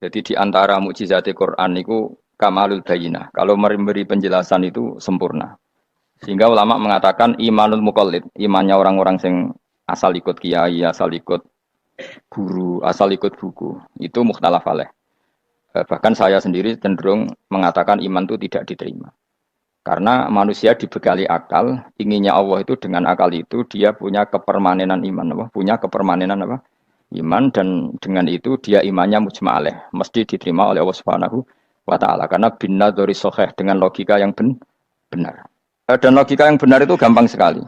Jadi di antara mukjizat Quran itu kamalul bayinah. Kalau memberi penjelasan itu sempurna. Sehingga ulama mengatakan imanul muqallid, imannya orang-orang yang asal ikut kiai, asal ikut guru, asal ikut buku, itu mukhtalaf alaih. Bahkan saya sendiri cenderung mengatakan iman itu tidak diterima. Karena manusia dibekali akal, inginnya Allah itu dengan akal itu dia punya kepermanenan iman, apa? Punya kepermanenan apa? Iman dan dengan itu dia imannya mujma'aleh, mesti diterima oleh Allah Subhanahu wa taala karena binna dzori sahih dengan logika yang benar. Dan logika yang benar itu gampang sekali.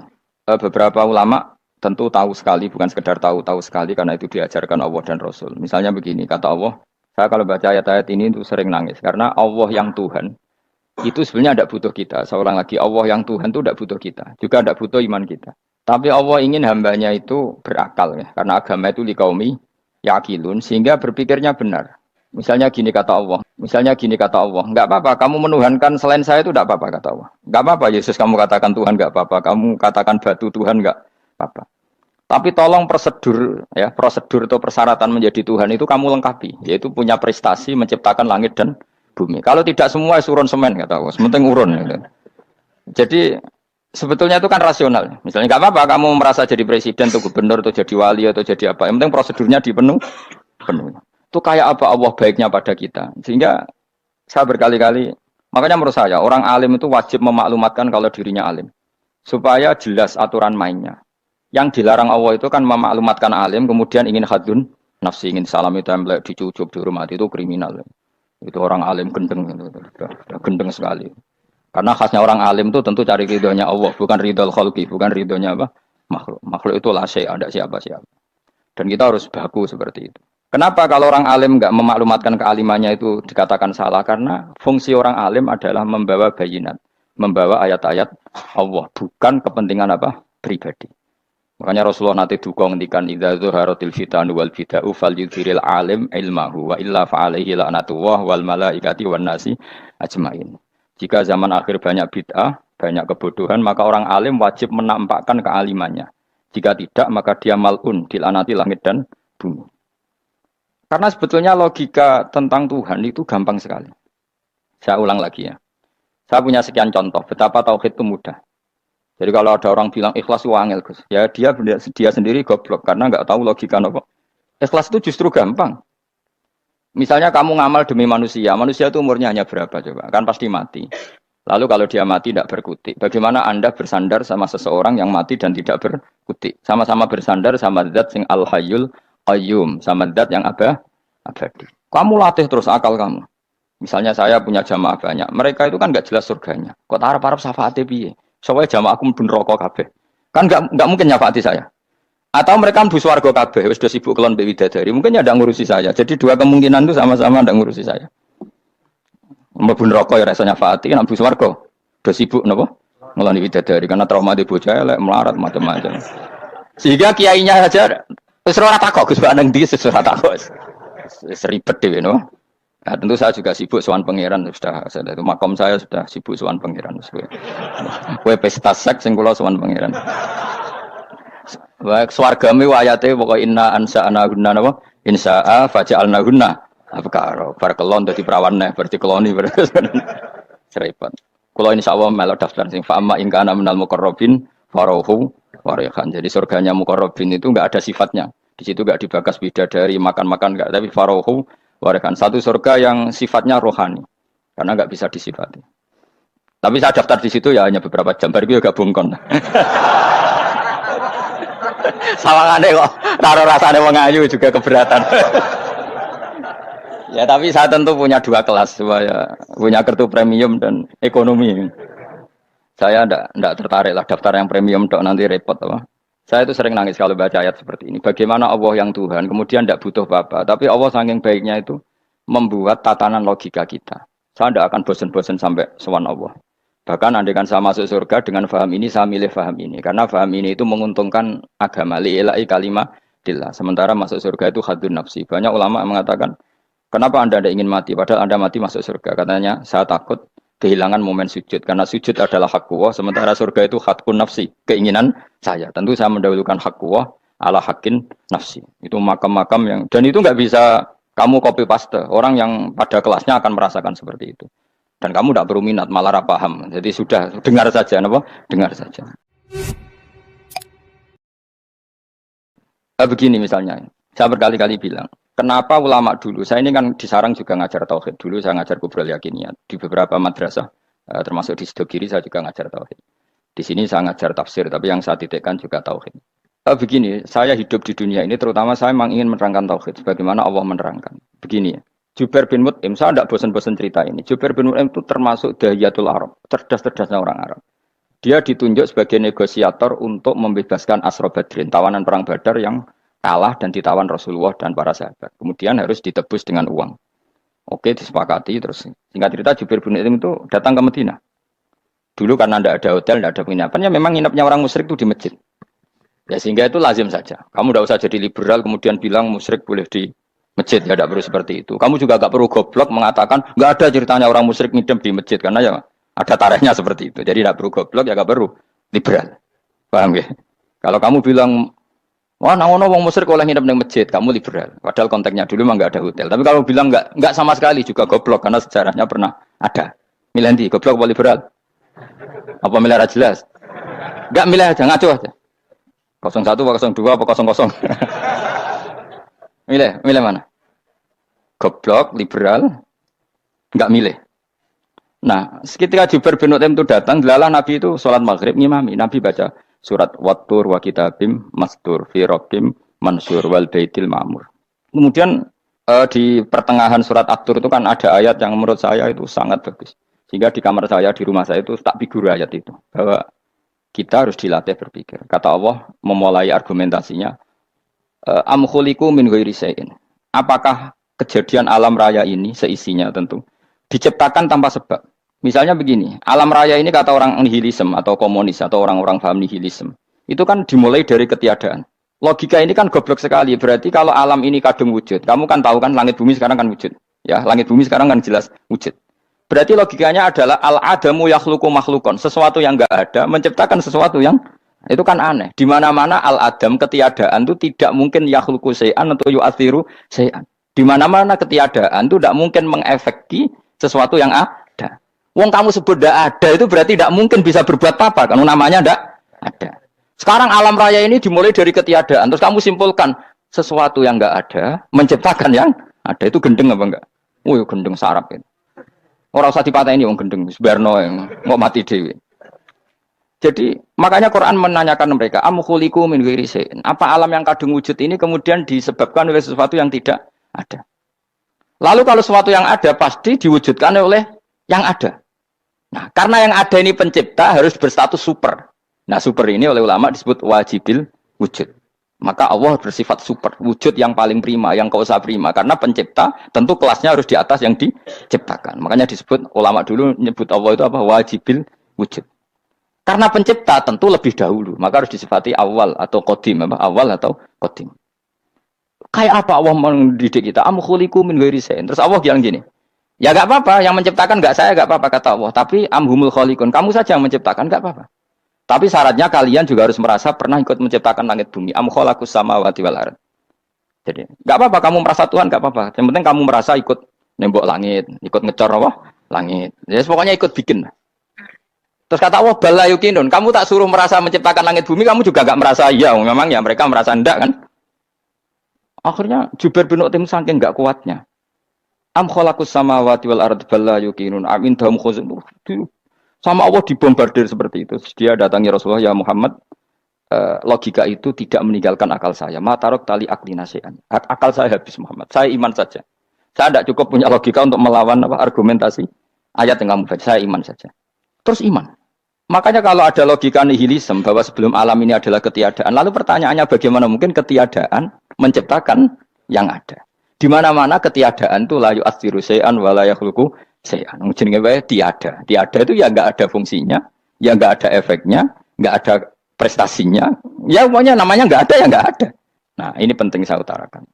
Beberapa ulama tentu tahu sekali, bukan sekedar tahu sekali karena itu diajarkan Allah dan Rasul. Misalnya begini, kata Allah, saya kalau baca ayat-ayat ini itu sering nangis karena Allah yang Tuhan itu sebenarnya tidak butuh kita. Seorang lagi, Allah yang Tuhan itu tidak butuh kita, juga tidak butuh iman kita. Tapi Allah ingin hambanya itu berakal ya, karena agama itu likaumi yakilun, sehingga berpikirnya benar. Misalnya gini kata Allah, nggak apa-apa, kamu menuhankan selain saya itu tidak apa-apa kata Allah. Nggak apa-apa, Yesus kamu katakan Tuhan nggak apa-apa, kamu katakan batu Tuhan nggak apa-apa. Tapi tolong prosedur atau persyaratan menjadi Tuhan itu kamu lengkapi, yaitu punya prestasi menciptakan langit dan bumi. Kalau tidak semua surun semen kata Allah, sementing urun. Gitu. Jadi sebetulnya itu kan rasional. Misalnya nggak apa-apa kamu merasa jadi presiden atau gubernur atau jadi wali atau jadi apa. Yang penting prosedurnya penuh. Itu kayak apa Allah baiknya pada kita. Sehingga saya berkali-kali, makanya menurut saya orang alim itu wajib memaklumatkan kalau dirinya alim. Supaya jelas aturan mainnya. Yang dilarang Allah itu kan memaklumatkan alim, kemudian ingin hadun, nafsi ingin salami template, dicucuk, dihormati, itu kriminal. Itu orang alim gendeng, udah gendeng sekali. Karena khasnya orang alim itu tentu cari ridhonya Allah, bukan ridho khalqi, bukan ridhonya apa? Makhluk. Makhluk itu la syai', ada siapa-siapa. Dan kita harus baku seperti itu. Kenapa kalau orang alim nggak memaklumatkan kealimannya itu dikatakan salah? Karena fungsi orang alim adalah membawa bayinat, membawa ayat-ayat Allah, bukan kepentingan apa? Pribadi. Makanya Rasulullah nanti duka ngendikan idza zuharatil fitanu wal bid'u falyudhiril alim ilmahu wa illa fa'alaihi la'natullah wal malaikati wan nasi ajmain. Jika zaman akhir banyak bid'ah, banyak kebodohan, maka orang alim wajib menampakkan kealimannya. Jika tidak, maka dia mal'un, dilaknati langit dan bumi. Karena sebetulnya logika tentang Tuhan itu gampang sekali. Saya ulang lagi ya. Saya punya sekian contoh betapa tauhid itu mudah. Jadi kalau ada orang bilang ikhlas itu angel, Gus. Ya dia sendiri goblok karena nggak tahu logika apa. Ikhlas itu justru gampang. Misalnya kamu ngamal demi manusia, manusia itu umurnya hanya berapa coba? Kan pasti mati. Lalu kalau dia mati tidak berkutik, bagaimana Anda bersandar sama seseorang yang mati dan tidak berkutik? Sama-sama bersandar sama zat sing al-hayyul qayyum, sama zat yang abadi. Kamu latih terus akal kamu. Misalnya saya punya jamaah banyak, mereka itu kan nggak jelas surganya. Kok harap-harap syafaate piye? Soalnya jamaah aku mlebu neraka kabeh. Kan nggak mungkin nyafaati saya. Atau mereka mlebu swarga kabeh, wis do sibuk kelon mbek widadari. Mungkin ya ndak ngurusi saya. Jadi dua kemungkinan itu sama-sama ndak ngurusi saya. Mlebu neraka ya rasanya nyafaati, nek mlebu swarga do sibuk napa? Ngeloni widadari karena trauma di bocah elek melarat macam-macam. Sehingga kiainya saja wis ora takok Gus nang ndi wis ora takok. Wis ribet dhewe no. Nah, tentu saya juga sibuk sowan pangeran sudah itu makom saya sudah sibuk sowan pangeran. Kowe pesta seks sing kula sowan pangeran. Wa swargame ayate pokoke inna ansa'ana gunna napa? Insa'a faja'alna gunna. Abkaro bar kelon dadi perawan neh berarti keloni serepet. Kula insyaallah melok daftar sing fa'ama in kana minal muqarrabin farohu warihan. Jadi surganya muqarrabin itu enggak ada sifatnya. Di situ enggak dibakas bidadari makan-makan enggak, tapi farohu warihan. Satu surga yang sifatnya rohani. Karena enggak bisa disifati. Tapi saya daftar di situ ya hanya beberapa jam. Baru juga bungkon. Sawangane kok karo rasane wong ayu juga keberatan. Ya tapi saya tentu punya dua kelas, punya kartu premium dan ekonomi. Saya enggak tertarik lah daftar yang premium dok nanti repot apa. Saya itu sering nangis kalau baca ayat seperti ini. Bagaimana Allah yang Tuhan kemudian enggak butuh apa-apa, tapi Allah saking baiknya itu membuat tatanan logika kita. Saya tidak akan bosan-bosan sampai sowan Allah. Bahkan andaikan saya masuk surga dengan faham ini, saya milih faham ini. Karena faham ini itu menguntungkan agama. Li'ilai kalimatillah. Sementara masuk surga itu hadun nafsi. Banyak ulama mengatakan, kenapa Anda tidak ingin mati? Padahal Anda mati masuk surga. Katanya, saya takut kehilangan momen sujud. Karena sujud adalah hak Allah. Sementara surga itu hakun nafsi. Keinginan saya. Tentu saya mendahulukan hak Allah ala hakin nafsi. Itu makam-makam yang... Dan itu nggak bisa Kamu copy paste, orang yang pada kelasnya akan merasakan seperti itu. Dan kamu tidak perlu minat, malah paham. Jadi sudah dengar saja, apa? Dengar saja. Begini misalnya, saya berkali-kali bilang, kenapa ulama dulu, saya ini kan di Sarang juga ngajar tauhid, dulu saya ngajar kubrul yakiniyat, di beberapa madrasah, termasuk di Sidogiri saya juga ngajar tauhid. Di sini saya ngajar tafsir, tapi yang saya titikkan juga tauhid. Begini, saya hidup di dunia ini, terutama saya memang ingin menerangkan tauhid, sebagaimana Allah menerangkan. Begini ya, Jubair bin Mut'im, saya tidak bosan-bosan cerita ini. Jubair bin Mut'im itu termasuk dahiyatul Arab, cerdas-cerdasnya orang Arab. Dia ditunjuk sebagai negosiator untuk membebaskan Asra Badrin, tawanan perang Badar yang kalah dan ditawan Rasulullah dan para sahabat. Kemudian harus ditebus dengan uang. Oke, disepakati. Terus singkat cerita Jubair bin Mut'im itu datang ke Madinah. Dulu karena tidak ada hotel, tidak ada penginapan, ya memang nginapnya orang musyrik itu di masjid. Ya sehingga itu lazim saja. Kamu tidak usah jadi liberal kemudian bilang musyrik boleh di masjid. Ya tidak perlu seperti itu. Kamu juga tidak perlu goblok mengatakan nggak ada ceritanya orang musyrik ngidam di masjid karena ya ada tarehnya seperti itu. Jadi tidak perlu goblok ya tidak perlu liberal. Paham ya? Kalau kamu bilang wah nangono wong musyrik oleh ngidam di masjid, kamu liberal. Padahal konteksnya dulu memang nggak ada hotel. Tapi kalau bilang nggak sama sekali juga goblok karena sejarahnya pernah ada. Milih nanti goblok apa liberal? Apa milih jelas? Nggak milih aja ngaco aja. 01 apa 02 apa 00. Milih mana? Goblok, liberal, enggak milih. Nah, ketika Jubair bin Mut'im itu datang, delalah Nabi itu sholat maghrib ngimami. Nabi baca surat Wattur wa kitabim mastur fi rabbim mansur wal baitil ma'mur. Kemudian di pertengahan surat At-Tur itu kan ada ayat yang menurut saya itu sangat bagus. Sehingga di kamar saya, di rumah saya itu tak figur ayat itu. Bahwa kita harus dilatih berpikir. Kata Allah memulai argumentasinya, am khuliqu min ghairi syai'in. Apakah kejadian alam raya ini seisinya tentu diciptakan tanpa sebab? Misalnya begini, alam raya ini kata orang nihilisme atau komunis atau orang-orang paham nihilisme, itu kan dimulai dari ketiadaan. Logika ini kan goblok sekali. Berarti kalau alam ini kadung wujud, kamu kan tahu kan langit bumi sekarang kan wujud. Ya, langit bumi sekarang kan jelas wujud. Berarti logikanya adalah al-adamu yakhluqu makhlukon, sesuatu yang enggak ada menciptakan sesuatu yang itu kan aneh. Di mana-mana al-adam ketiadaan itu tidak mungkin yakhluqu syai'an atau yu'athiru syai'an. Di mana-mana ketiadaan itu tidak mungkin mengefeki sesuatu yang ada. Wong kamu sebut tidak ada itu berarti tidak mungkin bisa berbuat apa karena namanya tidak ada. Sekarang alam raya ini dimulai dari ketiadaan. Terus kamu simpulkan sesuatu yang enggak ada menciptakan yang ada, itu gendeng apa enggak? Oh, gendeng sarap itu. Orang usah dipatahin wong gendeng, sebarno yang mau mati dewi. Jadi makanya Quran menanyakan mereka, am khuliqu min ghairi syai'in. Apa alam yang kadung wujud ini kemudian disebabkan oleh sesuatu yang tidak ada? Lalu kalau sesuatu yang ada pasti diwujudkan oleh yang ada. Nah, karena yang ada ini pencipta harus berstatus super. Nah, super ini oleh ulama disebut wajibil wujud. Maka Allah bersifat super, wujud yang paling prima, yang kausa prima. Karena pencipta tentu kelasnya harus di atas yang diciptakan. Makanya disebut, ulama dulu nyebut Allah itu apa? Wajibil wujud. Karena pencipta tentu lebih dahulu. Maka harus disifati awal atau qadim. Awal atau qadim. Kayak apa Allah mendidik kita? Am khuliqu min ghairi syai'in. Terus Allah bilang gini, ya gak apa-apa, yang menciptakan gak saya, gak apa-apa kata Allah. Tapi amhumul khaliqun, kamu saja yang menciptakan, gak apa-apa. Tapi syaratnya kalian juga harus merasa pernah ikut menciptakan langit bumi. Am khalaqus samawati wal ardh. Jadi, enggak apa-apa kamu merasa Tuhan, enggak apa-apa. Yang penting kamu merasa ikut nembok langit, ikut ngecor apa? Langit. Ya pokoknya ikut bikin. Terus kata Allah, bala yukinun, kamu tak suruh merasa menciptakan langit bumi, kamu juga enggak merasa iya. Memang ya mereka merasa enggak kan? Akhirnya Jubair bin Mut'im saking enggak kuatnya. Am khalaqus samawati wal ardh bala yukinun. Amin dahum khuzun. Sama Allah dibombardir seperti itu. Dia datangi Rasulullah, ya Muhammad, logika itu tidak meninggalkan akal saya. Matarok tali akli nasihan. Akal saya habis Muhammad. Saya iman saja. Saya tidak cukup punya logika untuk melawan argumentasi ayat yang kamu baca. Saya iman saja. Terus iman. Makanya kalau ada logika nihilisme bahwa sebelum alam ini adalah ketiadaan, lalu pertanyaannya bagaimana mungkin ketiadaan menciptakan yang ada? Di mana-mana ketiadaan itu la yu'atsiru syai'an wa la yakhluqu syai'an. Jenenge wae tiada. Tiada itu ya enggak ada fungsinya, ya enggak ada efeknya, enggak ada prestasinya. Ya pokoknya namanya enggak ada ya enggak ada. Nah, ini penting saya utarakan.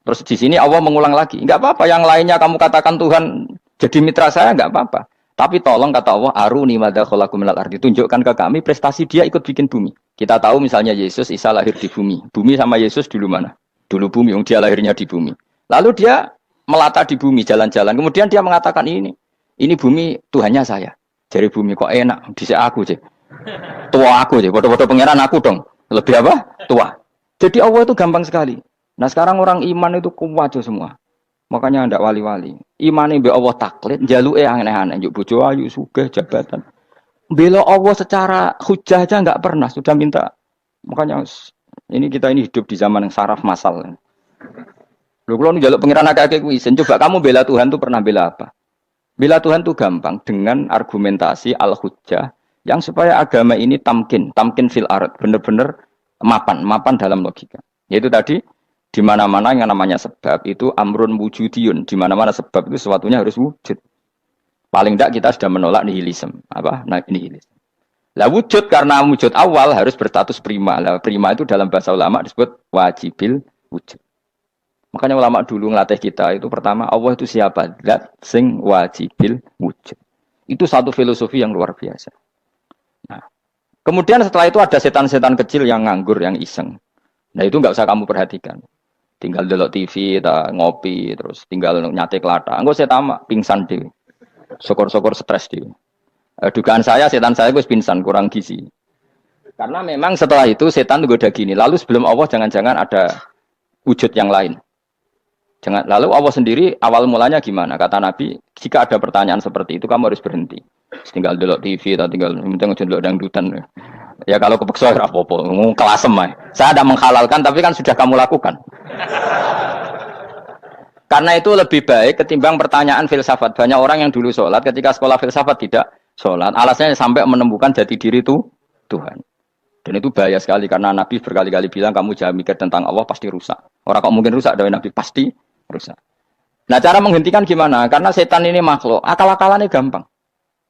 Terus di sini Allah mengulang lagi, enggak apa-apa yang lainnya kamu katakan Tuhan jadi mitra saya enggak apa-apa. Tapi tolong kata Allah, aruni madza khalaqu minal ardi, tunjukkan ke kami prestasi dia ikut bikin bumi. Kita tahu misalnya Yesus, Isa lahir di bumi. Bumi sama Yesus dulu mana? Dulu bumi, dia lahirnya di bumi. Lalu dia melata di bumi, jalan-jalan. Kemudian dia mengatakan ini bumi Tuhannya saya. Jadi bumi kok enak, dhisik aku sih. Tua aku sih, bodoh-bodoh pangeran aku dong. Lebih apa? Tua. Jadi Allah itu gampang sekali. Nah sekarang orang iman itu kuat semua. Makanya ndak wali-wali. Imane mbek Allah taklid, njaluke aneh-aneh, njuk bojo ayu, sugih, jabatan. Bela Allah secara hujah aja enggak pernah, sudah minta. Makanya kita ini hidup di zaman yang saraf masal. Lho kula njaluk pangeran akeh-akeh kuwi, coba kamu bela Tuhan tuh pernah bela apa? Bela Tuhan tuh gampang dengan argumentasi al-hujjah yang supaya agama ini tamkin fil ard, benar-benar mapan dalam logika. Yaitu tadi di mana-mana yang namanya sebab itu amrun wujudiyun, di mana-mana sebab itu sesuatunya harus wujud. Paling tidak kita sudah menolak nihilisme. Apa? Nah, nihilisme. Lah wujud karena wujud awal harus berstatus prima. Lah prima itu dalam bahasa ulama disebut wajibil wujud. Makanya ulama dulu ngelatih kita itu pertama Allah itu siapa? Zat sing wajibil wujud. Itu satu filosofi yang luar biasa. Nah, kemudian setelah itu ada setan-setan kecil yang nganggur, yang iseng. Nah itu nggak usah kamu perhatikan. Tinggal delok TV, ngopi, terus tinggal nyate kelata. Enggak saya tamak, pingsan deh. Syukur-syukur stres deh. Dugaan saya setan saya gue pingsan, kurang gizi. Karena memang setelah itu setan goda gini. Lalu sebelum Allah jangan-jangan ada wujud yang lain. Jangan, lalu Allah sendiri awal mulanya gimana? Kata Nabi, jika ada pertanyaan seperti itu kamu harus berhenti. Tinggal delok TV atau tinggal delok dangdutan. Ya kalau kepeksa ora apa-apa, kelasem ae. Saya ada menghalalkan tapi kan sudah kamu lakukan. Karena itu lebih baik ketimbang pertanyaan filsafat. Banyak orang yang dulu sholat ketika sekolah filsafat tidak sholat. Alasannya sampai menemukan jati diri itu Tuhan. Dan itu bahaya sekali karena Nabi berkali-kali bilang kamu jangan mikir tentang Allah pasti rusak. Orang kok mungkin rusak dari Nabi pasti rusak. Nah cara menghentikan gimana? Karena setan ini makhluk, akal-akalannya gampang.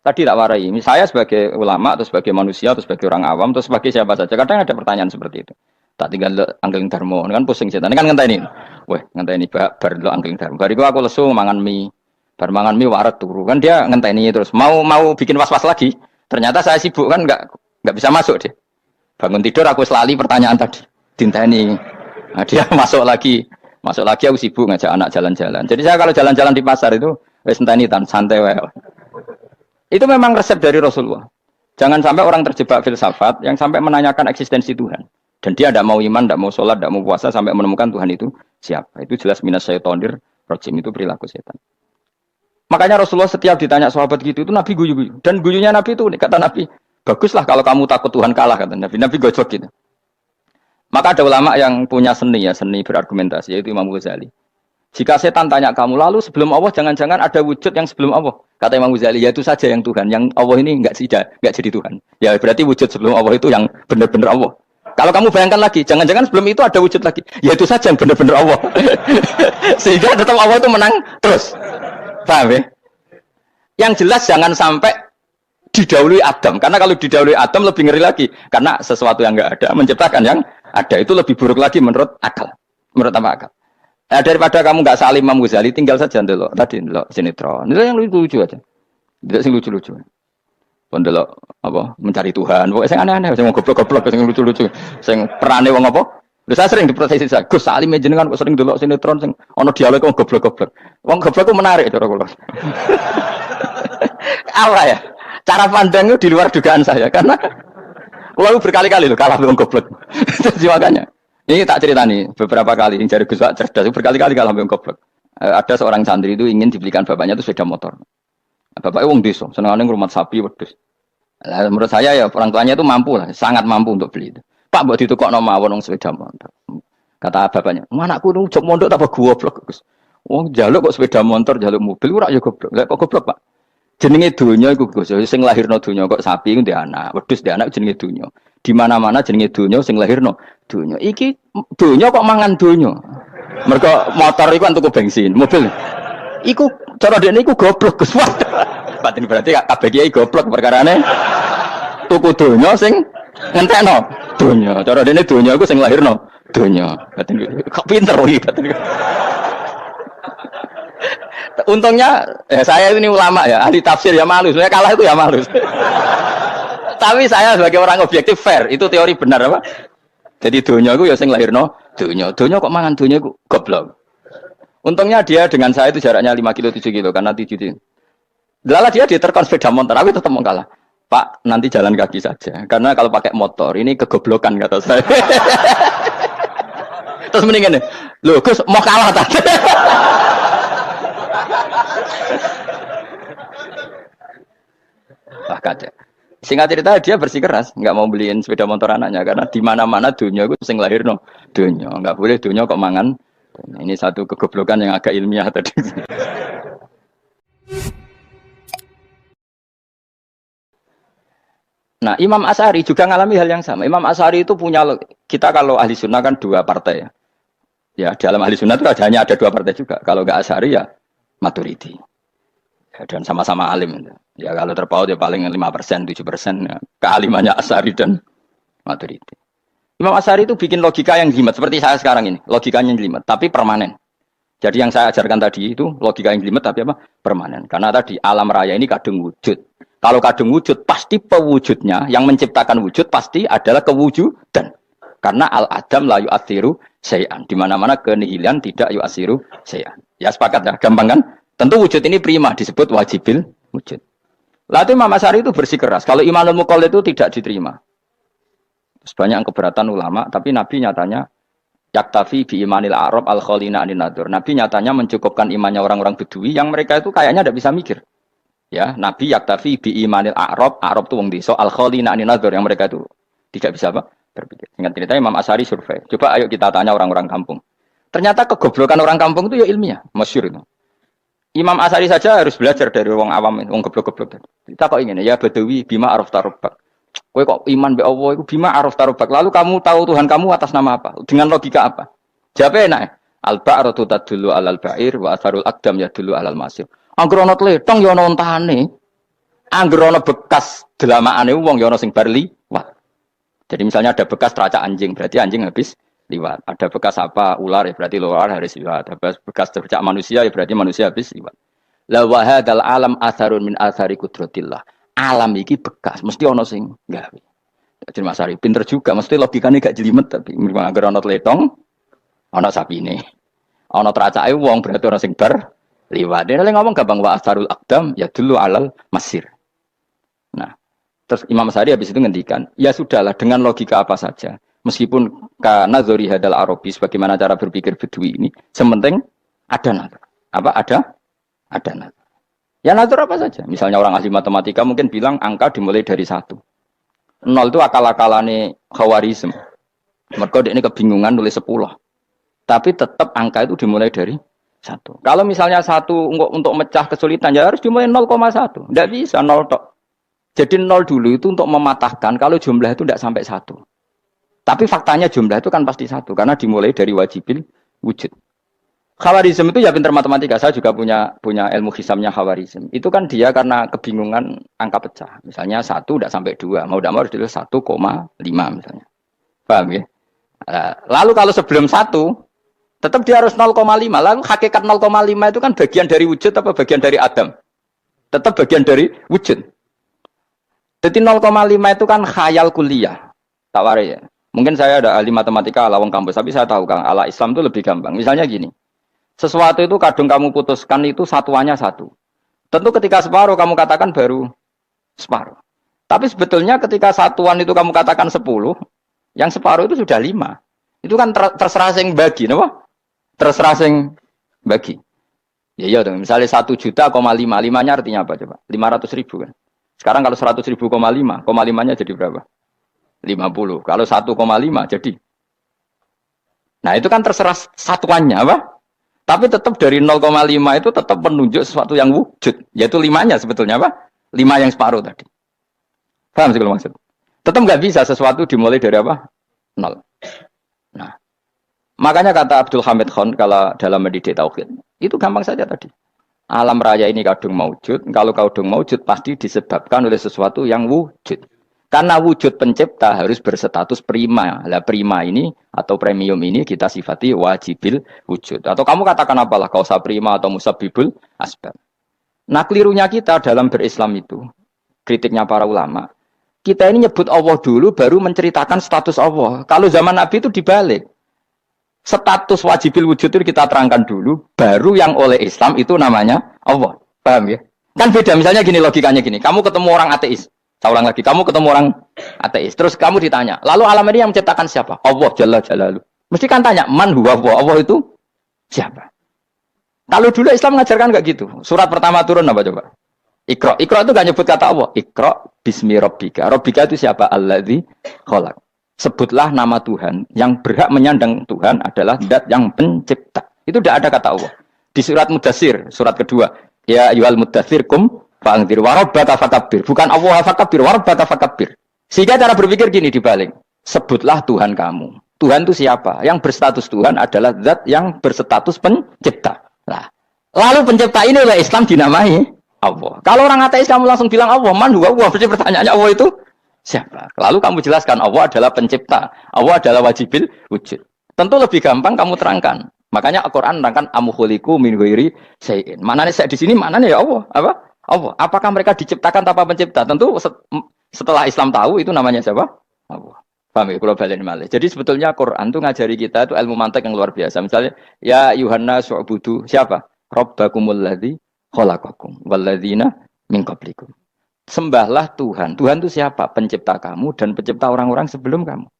Tadi tak warai, saya sebagai ulama atau sebagai manusia atau sebagai orang awam atau sebagai siapa saja, kadang ada pertanyaan seperti itu. Tak tinggal anggeling dharma, kan pusing setan, kan ngenteni. Weh, ngenteni bar lo anggeling dharma. Bariku aku lesu mangan mie. Bar mangan mie waret turu. Kan dia ngenteni terus mau bikin was-was lagi. Ternyata saya sibuk kan enggak bisa masuk deh. Bangun tidur aku selali pertanyaan tadi. Dinteni. Nah, dia masuk lagi aku sibuk ngajak anak jalan-jalan. Jadi saya kalau jalan-jalan di pasar itu wis enteni tan santai wae. Itu memang resep dari Rasulullah. Jangan sampai orang terjebak filsafat yang sampai menanyakan eksistensi Tuhan. Dan dia tidak mau iman, tidak mau sholat, tidak mau puasa sampai menemukan Tuhan itu siapa. Itu jelas minas syaitonir rajim, itu perilaku setan. Makanya Rasulullah setiap ditanya sahabat gitu itu Nabi guyu-guyu. Dan guyunya Nabi itu kata Nabi, baguslah kalau kamu takut Tuhan kalah kata Nabi. Nabi gojok gitu. Maka ada ulama yang punya seni berargumentasi, yaitu Imam Ghazali. Jika setan tanya kamu, lalu sebelum Allah jangan-jangan ada wujud yang sebelum Allah. Kata Imam Ghazali, ya itu saja yang Tuhan. Yang Allah ini enggak jadi Tuhan. Ya berarti wujud sebelum Allah itu yang benar-benar Allah. Kalau kamu bayangkan lagi, jangan-jangan sebelum itu ada wujud lagi. Ya itu saja yang benar-benar Allah. Sehingga tetap Allah itu menang terus. Paham ya? Yang jelas jangan sampai didahului Adam. Karena kalau didahului Adam lebih ngeri lagi. Karena sesuatu yang enggak ada menciptakan yang ada itu lebih buruk lagi menurut akal. Menurut apa akal? Nah, daripada kamu nggak salim Imam Ghazali, tinggal saja ndelok tadi ndelok sinetron. Itu yang lucu aja. Tidak sing lucu-lucu. Ndelok apa mencari Tuhan. Pokoknya sing aneh-aneh, sing goblok-goblok, sing lucu-lucu, sing perane wong apa? Lha saya sering diprotes saya. Gus Salim jenengan kok sering ndelok sinetron sing ana dialog wong goblok-goblok. Wong goblok ku menarik cara kula. Apa ya? Cara pandang itu di luar dugaan saya karena kula berkali-kali loh kalah wong goblok. Jadi makanya ini tak cerita nih beberapa kali yang jari Gus Wak cerdas berkali-kali kalah wong goblok. Ada seorang santri itu ingin dibelikan bapaknya itu sepeda motor. Bapaknya wong desa, senengane ngrumat sapi wedhus. Lah menurut saya ya orang tuanya itu mampu lah, sangat mampu untuk beli itu. Pak mbok ditukokno mawon wong sepeda motor. Kata bapaknya, "Anakku nu jok mondok tak goblok, Gus. Wong njaluk kok sepeda motor, njaluk mobil ora ya goblok. Lah kok goblok, Pak? Jenenge donya iku Gus, sing lahirno donya kok sapi iku ndek anak, wedhus ndek anak jenenge donya. Di mana-mana jenenge donya sing lahirno donya. Iki donya kok mangan donya. Mergo motor iku kan tuku bensin, mobil. Iku cara dekne iku goblok Gus. Batin berarti kabeh kiai goblok perkarane tuku donya sing ngentekno donya. Cara dekne donya iku sing lahirno donya. Batin kok pinter iki batin. Untungnya saya ini ulama ya, ahli tafsir ya malu. Saya kalah itu ya malu. Tapi saya sebagai orang objektif fair, itu teori benar apa? Jadi donya iku ya sing lahirno donya. Donya kok mangan donya iku goblok. Untungnya dia dengan saya itu jaraknya 5 kilo 7 kilo karena 7 kilo. Lala dia diterkon sepeda motor, aku tetap mau kalah. Pak, nanti jalan kaki saja. Karena kalau pakai motor ini kegoblokan kata saya. Terus mendingan nih, loh Gus mau kalah tadi. Wah kacau. Singkat cerita dia bersikeras, nggak mau beliin sepeda motor anaknya karena di mana-mana dunia itu sing lahir no dunia, nggak boleh dunia kok mangan. Ini satu kegoblokan yang agak ilmiah tadi. Nah, Imam Asy'ari juga ngalami hal yang sama. Imam Asy'ari itu punya, kita kalau ahli sunnah kan dua partai ya. Ya, dalam ahli sunnah itu hanya ada dua partai juga. Kalau nggak Asy'ari ya Maturidi. Ya, dan sama-sama alim. Ya kalau terpaut ya paling 5%, 7%. Ya. Kealimannya Asy'ari dan Maturidi. Imam Asy'ari itu bikin logika yang jelimet. Seperti saya sekarang ini. Logikanya jelimet, tapi permanen. Jadi yang saya ajarkan tadi itu logika yang jelimet tapi apa? Permanen. Karena tadi alam raya ini kadung wujud. Kalau kadung wujud, pasti pewujudnya, yang menciptakan wujud pasti adalah kewujudan. Karena al-adam la yu'athiru syai'an. Di mana-mana kenihilan tidak yu'athiru syai'an. Ya sepakat ya, gampang kan? Tentu wujud ini prima, disebut wajibil wujud. Lalu Imam Asy'ari itu bersikeras. Kalau imanul muqallid itu tidak diterima. Banyak keberatan ulama, tapi Nabi nyatanya yaktafi bi imanil Arab al-khalina anin nadur. Nabi nyatanya mencukupkan imannya orang-orang Bedui yang mereka itu kayaknya tidak bisa mikir. Ya, Nabi yaktafi bi imanil Arab itu wong desa al-khalina anin nadur yang mereka itu tidak bisa apa? Berpikir. Ingat cerita Imam Asy'ari survei. Coba ayo kita tanya orang-orang kampung. Ternyata kegoblokan orang kampung itu ya ilmiah, masyhur itu. Imam Asy'ari saja harus belajar dari wong awam, wong goblok-goblok. Kita kok ingin ya Badawi bima araf tarubak. Kowe kok iman be Allah iku bima araf tarubak. Lalu kamu tahu Tuhan kamu atas nama apa? Dengan logika apa? Jawabnya enak. Al-ba'ratu tadullu 'alal ba'ir wa atharul aqdam yadullu 'alal masir. Angger ana tletong ya ana ontane. Angger ana bekas delamaane wong ya ana sing bar liwat. Jadi misalnya ada bekas teracak anjing, berarti anjing habis liwat. Ada bekas apa ular ya berarti ular harus liwat. Ada bekas teracak manusia ya berarti manusia habis liwat. La wa hadzal alam atharun min athari qudratillah. Alam iki bekas, mesti ana sing gawe. Jadi Mas Ari pinter juga, mesti logikane gak jelimet tapi angger ana tletong ana sapine. Ana teracake wong berarti ana sing bar liwat. Dia ngomong gampang wa asarul aqdam ya dulu alal masir. Nah, terus Imam Asy'ari habis itu ngendikan, ya sudahlah dengan logika apa saja. Meskipun karena zori hadal Arabi sebagaimana cara berpikir Bedui ini, sementing ada nazar. Apa ada nazar. Ya nazar apa saja. Misalnya orang ahli matematika mungkin bilang angka dimulai dari 1. 0 itu akal-akalane Khawarizm. Mereka ini kebingungan nulis 10. Tapi tetap angka itu dimulai dari 1. Kalau misalnya 1 untuk mecah kesulitan ya harus dimulai 0,1. Tidak bisa 0 tok. Jadi 0 dulu itu untuk mematahkan kalau jumlah itu tidak sampai 1. Tapi faktanya jumlah itu kan pasti 1 karena dimulai dari wajibil wujud. Khawarizm itu ya pintar matematika. Saya juga punya ilmu hisamnya Khawarizm. Itu kan dia karena kebingungan angka pecah. Misalnya 1 tidak sampai 2. Mau tidak mau harus ditulis 1,5 misalnya. Paham ya? Lalu kalau sebelum 1 tetap dia harus 0,5. Lalu hakikat 0,5 itu kan bagian dari wujud apa bagian dari Adam? Tetap bagian dari wujud. Jadi 0,5 itu kan khayal kuliah. Tak warai ya. Mungkin saya ada ahli matematika ala wong kampus, tapi saya tahu Kang, ala Islam itu lebih gampang. Misalnya gini. Sesuatu itu kadung kamu putuskan itu satuannya 1. Tentu ketika separuh kamu katakan baru separuh. Tapi sebetulnya ketika satuan itu kamu katakan 10, yang separuh itu sudah 5. Itu kan terserah sing bagi, napa? Terserah sing bagi. Ya iya dong, misalnya 1 juta, 5-nya artinya apa coba? 500 ribu kan. Sekarang kalau 100 ribu, 5-nya jadi berapa? 50. Kalau 1,5 jadi. Nah itu kan terserah satuannya apa? Tapi tetap dari 0,5 itu tetap menunjuk sesuatu yang wujud. Yaitu 5-nya sebetulnya apa? 5 yang separuh tadi. Paham sih kalau maksud? Tetap nggak bisa sesuatu dimulai dari apa? 0. Nah, makanya kata Abdul Hamid Khan kalau dalam mendidik tauhid, itu gampang saja tadi. Alam raya ini kadung maujud, kalau kadung maujud pasti disebabkan oleh sesuatu yang wujud. Karena wujud pencipta harus berstatus prima. Lah prima ini atau premium ini kita sifati wajibil wujud. Atau kamu katakan apalah kausa prima atau musabibul asbab. Nah kelirunya kita dalam berislam itu, kritiknya para ulama, kita ini nyebut Allah dulu baru menceritakan status Allah. Kalau zaman Nabi itu dibalik. Status wajibil wujud itu kita terangkan dulu, baru yang oleh Islam itu namanya Allah. Paham ya? Kan beda, misalnya gini logikanya gini, kamu ketemu orang ateis, saya ulang lagi, kamu ketemu orang ateis, terus kamu ditanya, lalu alam ini yang menciptakan siapa? Allah Jalla Jalaluh. Mesti kan tanya, man huwa Allah itu siapa? Kalau dulu Islam mengajarkan enggak gitu. Surat pertama turun apa coba? Iqra. Iqra itu enggak nyebut kata Allah. Iqra bismi rabbika. Rabbika itu siapa? Alladzi khalaq. Sebutlah nama Tuhan. Yang berhak menyandang Tuhan adalah zat yang pencipta. Itu tidak ada kata Allah. Di surat Mudatsir, surat kedua. Ya ayyuhal mudatsir kum fa'anzir wa rabbaka fakabbir. Bukan Allah fakabbir, wa rabbaka fakabbir. Sehingga cara berpikir gini dibalik. Sebutlah Tuhan kamu. Tuhan itu siapa? Yang berstatus Tuhan adalah zat yang berstatus pencipta. Nah, lalu pencipta ini oleh Islam dinamai Allah. Kalau orang ateis kamu langsung bilang Allah, man huwa Allah. Berarti pertanyaannya Allah itu siapa? Lalu kamu jelaskan Allah adalah pencipta. Allah adalah wajibil wujud. Tentu lebih gampang kamu terangkan. Makanya Al-Quran terangkan amuhuliku min ghairi syai'in. Mananya saya di sini, mananya ya Allah. Apa? Allah. Apakah mereka diciptakan tanpa pencipta? Tentu setelah Islam tahu itu namanya siapa? Allah. Paham ya? Kalau balik malih. Jadi sebetulnya Quran itu ngajari kita itu ilmu mantik yang luar biasa. Misalnya, ya Yuhanna su'budu. Siapa? Rabbakumul ladzi khalaqakum walladzina min qablikum. Sembahlah Tuhan. Tuhan itu siapa? Pencipta kamu dan pencipta orang-orang sebelum kamu.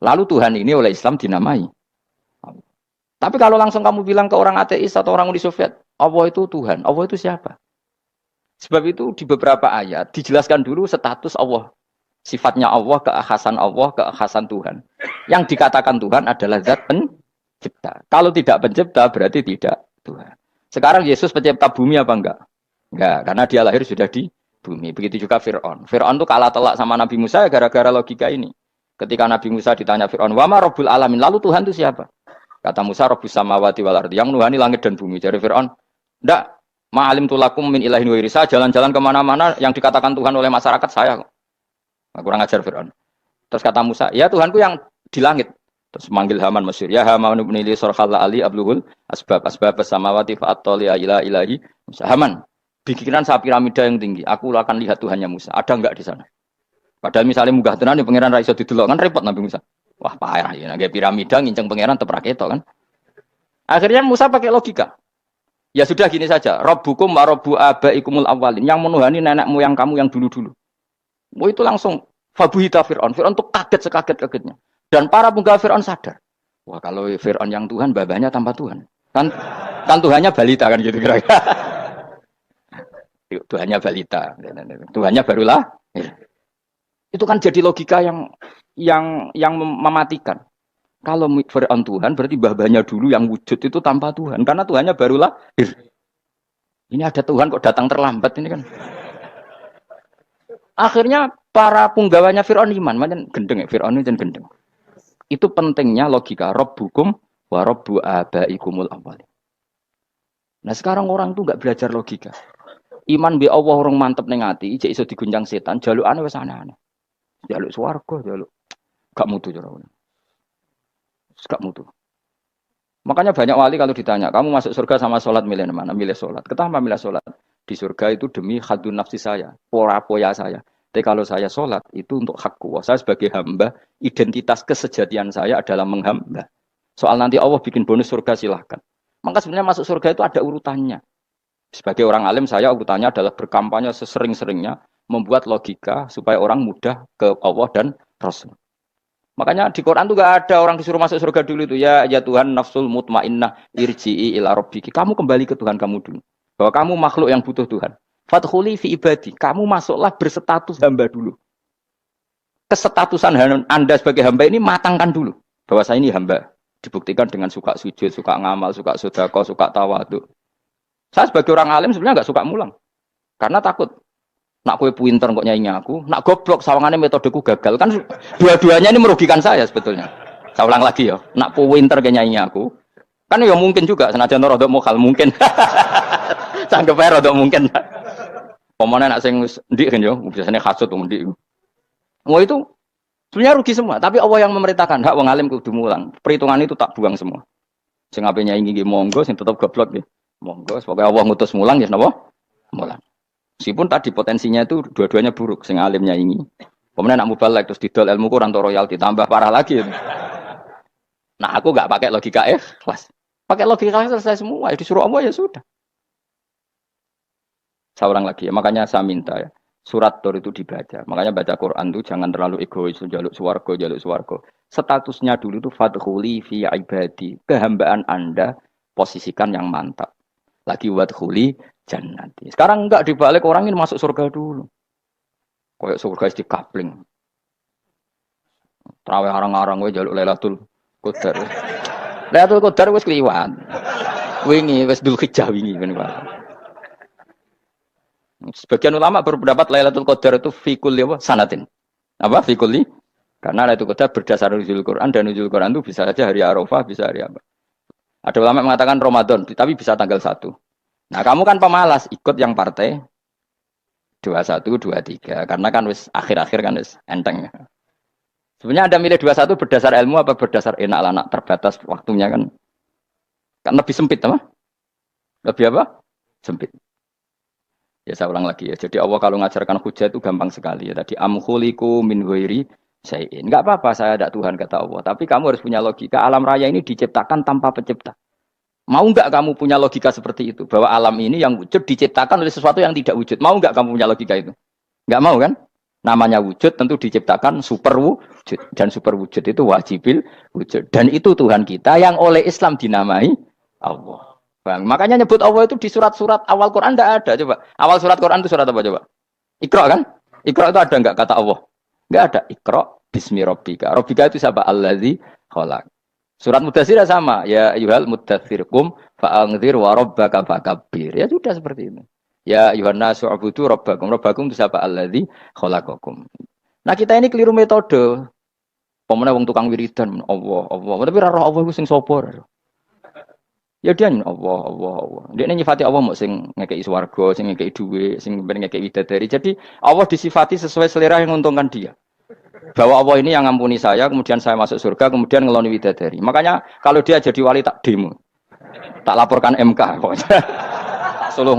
Lalu Tuhan ini oleh Islam dinamai. Tapi kalau langsung kamu bilang ke orang ateis atau orang Uni Soviet, Allah itu Tuhan. Allah itu siapa? Sebab itu di beberapa ayat dijelaskan dulu status Allah. Sifatnya Allah, keakhasan Tuhan. Yang dikatakan Tuhan adalah zat pencipta. Kalau tidak pencipta berarti tidak Tuhan. Sekarang Yesus pencipta bumi apa enggak? Enggak, karena dia lahir sudah di bumi. Begitu juga Fir'aun. Fir'aun itu kalah telak sama Nabi Musa gara-gara logika ini. Ketika Nabi Musa ditanya Fir'aun, wa ma rabbul alamin? Lalu Tuhan itu siapa? Kata Musa, rabbus samawati wal ardi. Yang menuhani langit dan bumi. Jadi Fir'aun, enggak, ma'alim tulakum min ilahin wa irisa. Jalan-jalan kemana-mana yang dikatakan Tuhan oleh masyarakat saya. Nah, kurang ajar Fir'aun. Terus kata Musa, ya Tuhanku yang di langit. Terus manggil Haman Mesir. Ya Haman ibn Ili sorkhalla ali abluhul asbab samawati fa'attoli ila ilahi. Musa, Haman, bikinan saya piramida yang tinggi. Aku akan lihat Tuhannya Musa. Ada enggak di sana? Padahal misalnya munggah tenan pangeran ra iso didelok kan repot Nabi Musa. Wah parah ya, nggak piramida nginceng pangeran teprak itu kan. Akhirnya Musa pakai logika. Ya sudah gini saja. Rabbukum wa rabbu abaikumul awwalin. Yang menuhani nenek moyang kamu yang dulu-dulu. Mau itu langsung fabuhita Fir'aun. Fir'aun tuh kaget sekaget-kagetnya. Dan para penggawai Fir'aun sadar. Wah kalau Fir'aun yang Tuhan, babanya tanpa Tuhan. Kan Tuhannya balita kan gitu kira-kira. Tuhannya balita. Tuhannya barulah. Itu kan jadi logika yang mematikan. Kalau Fir'aun Tuhan, berarti babanya dulu yang wujud itu tanpa Tuhan. Karena Tuhannya barulah. Ini ada Tuhan kok datang terlambat ini kan. Akhirnya para punggawanya Fir'aun iman. Macam gendeng ya, Fir'aun itu gendeng. Itu pentingnya logika. Rabbukum wa rabbu abaikumul awwalin. Nah sekarang orang tuh nggak belajar logika. Iman bi Allah orang mantep ning ati, ijek iso diguncang setan, jalukane wis aneh-aneh. Jaluk swarga, jaluk gak mutu cara. Gak mutu. Makanya banyak wali kalau ditanya, kamu masuk surga sama sholat milih mana? Milih sholat. Kenapa milih sholat? Di surga itu demi hadun nafsi saya, poya saya. Tapi kalau saya sholat itu untuk hakku. Saya sebagai hamba, identitas kesejatian saya adalah menghamba. Soal nanti Allah bikin bonus surga silahkan. Maka sebenarnya masuk surga itu ada urutannya. Sebagai orang alim saya urutannya adalah berkampanye sesering-seringnya membuat logika supaya orang mudah ke Allah dan Rasul. Makanya di Quran tuh gak ada orang disuruh masuk surga dulu itu ya Tuhan nafsul mutmainnah irji'i ila rabbiki. Kamu kembali ke Tuhan kamu dulu. Bahwa kamu makhluk yang butuh Tuhan. Fadkhuli fi ibadi. Kamu masuklah berstatus hamba dulu. Kesetatusan Anda sebagai hamba ini matangkan dulu. Bahwa saya ini hamba. Dibuktikan dengan suka sujud, suka ngamal, suka sedekah, suka tawadhu. Saya sebagai orang alim sebenarnya enggak suka mulang. Karena takut. Nak kue pinter kok nyanyi aku, nak goblok sawangannya metodeku gagal. Kan dua-duanya ini merugikan saya sebetulnya. Saya ulang lagi ya, nak pinter kayak nyanyi aku. Kan ya mungkin juga, senajan rodok mokal mungkin. Sanggep ae rodok mungkin. Pemane nak sing ndik kan yo, biasanya hasud wong ndik. Mau itu sebenarnya rugi semua, tapi Allah yang memerintahkan hak wong alim kudu mulang. Perhitungan itu tak buang semua. Sing ape nyanyi nggih monggo, sing tetep goblok nggih. Monggo, semoga Allah ngutus mulang ya napa? Mulang. Meskipun tadi potensinya itu dua-duanya buruk, sing alimnya ini. Kemudian nak mubalek terus didol ilmu Quran royal ditambah parah lagi. Nah, aku nggak pakai logika ikhlas. Pakai logika ikhlas selesai semua. Ya disuruh Allah ya sudah. Saya ulang lagi ya. Makanya saya minta ya. Surat Tur itu dibaca. Makanya baca Quran itu jangan terlalu egois. Jaluk suwargo, jaluk suwargo. Statusnya dulu itu fadkhuli fi ibadi. Kehambaan Anda posisikan yang mantap. Lagi wadkhuli jannati. Sekarang enggak dibalik orang ini masuk surga dulu. Kayak surga di kapling. Terawih arang-arang gue jaluk Lailatul Qadar. Lailatul Qadar wis kliwat. Wingi wis Dzulhijjah wingi kan Pak. Sebagian ulama berpendapat Lailatul Qadar itu fi kulli sanatin. Apa fi kulli? Karena Lailatul Qadar berdasar nuzul Quran dan nuzul Quran itu bisa saja hari Arafah, bisa hari apa. Ada ulama mengatakan Ramadan, tapi bisa tanggal 1. Nah, kamu kan pemalas ikut yang partai 21, 23 karena kan wis akhir-akhir kan wis enteng. Sebenarnya Anda milih 21 berdasar ilmu apa berdasar enak anak terbatas waktunya kan? Kan lebih sempit apa? Lebih apa? Sempit. Ya saya ulang lagi ya. Jadi Allah kalau ngajarkan hujah itu gampang sekali ya. Tadi amkhuliku min ghairi syai'in. Enggak apa-apa saya ada Tuhan kata Allah, tapi kamu harus punya logika. Alam raya ini diciptakan tanpa pencipta. Mau enggak kamu punya logika seperti itu? Bahwa alam ini yang wujud diciptakan oleh sesuatu yang tidak wujud. Mau enggak kamu punya logika itu? Enggak mau kan? Namanya wujud tentu diciptakan super wujud. Dan super wujud itu wajibil wujud. Dan itu Tuhan kita yang oleh Islam dinamai Allah. Bang. Makanya nyebut Allah itu di surat-surat awal Quran tidak ada. Coba. Awal surat Quran itu surat apa coba? Iqra kan? Iqra itu ada enggak kata Allah? Enggak ada. Iqra bismi rabbika. Rabbika itu siapa? Allazi khalaq. Surat Mudatsir sama. Ya ayyuhal mudatsir qum fa'anzir wa rabbaka fakabbir. Ya sudah seperti itu. Ya ayyuhan nasu ubudu rabbakum. Rabbakum itu siapa? Allazi khalaqakum. Nah, kita ini keliru metode. Pemene wong tukang wiridan Allah. Tapi ora roh Allah iku sing sapa? Ya dia Allah. Dia nyifati Allah mau sing ngekei swarga, sing ngekei duit, sing ngekei widadari. Jadi Allah disifati sesuai selera yang menguntungkan dia. Bahwa Allah ini yang ngampuni saya, kemudian saya masuk surga, kemudian ngeloni widadari. Makanya kalau dia jadi wali tak demo. Tak laporkan MK pokoknya. Tak suluh.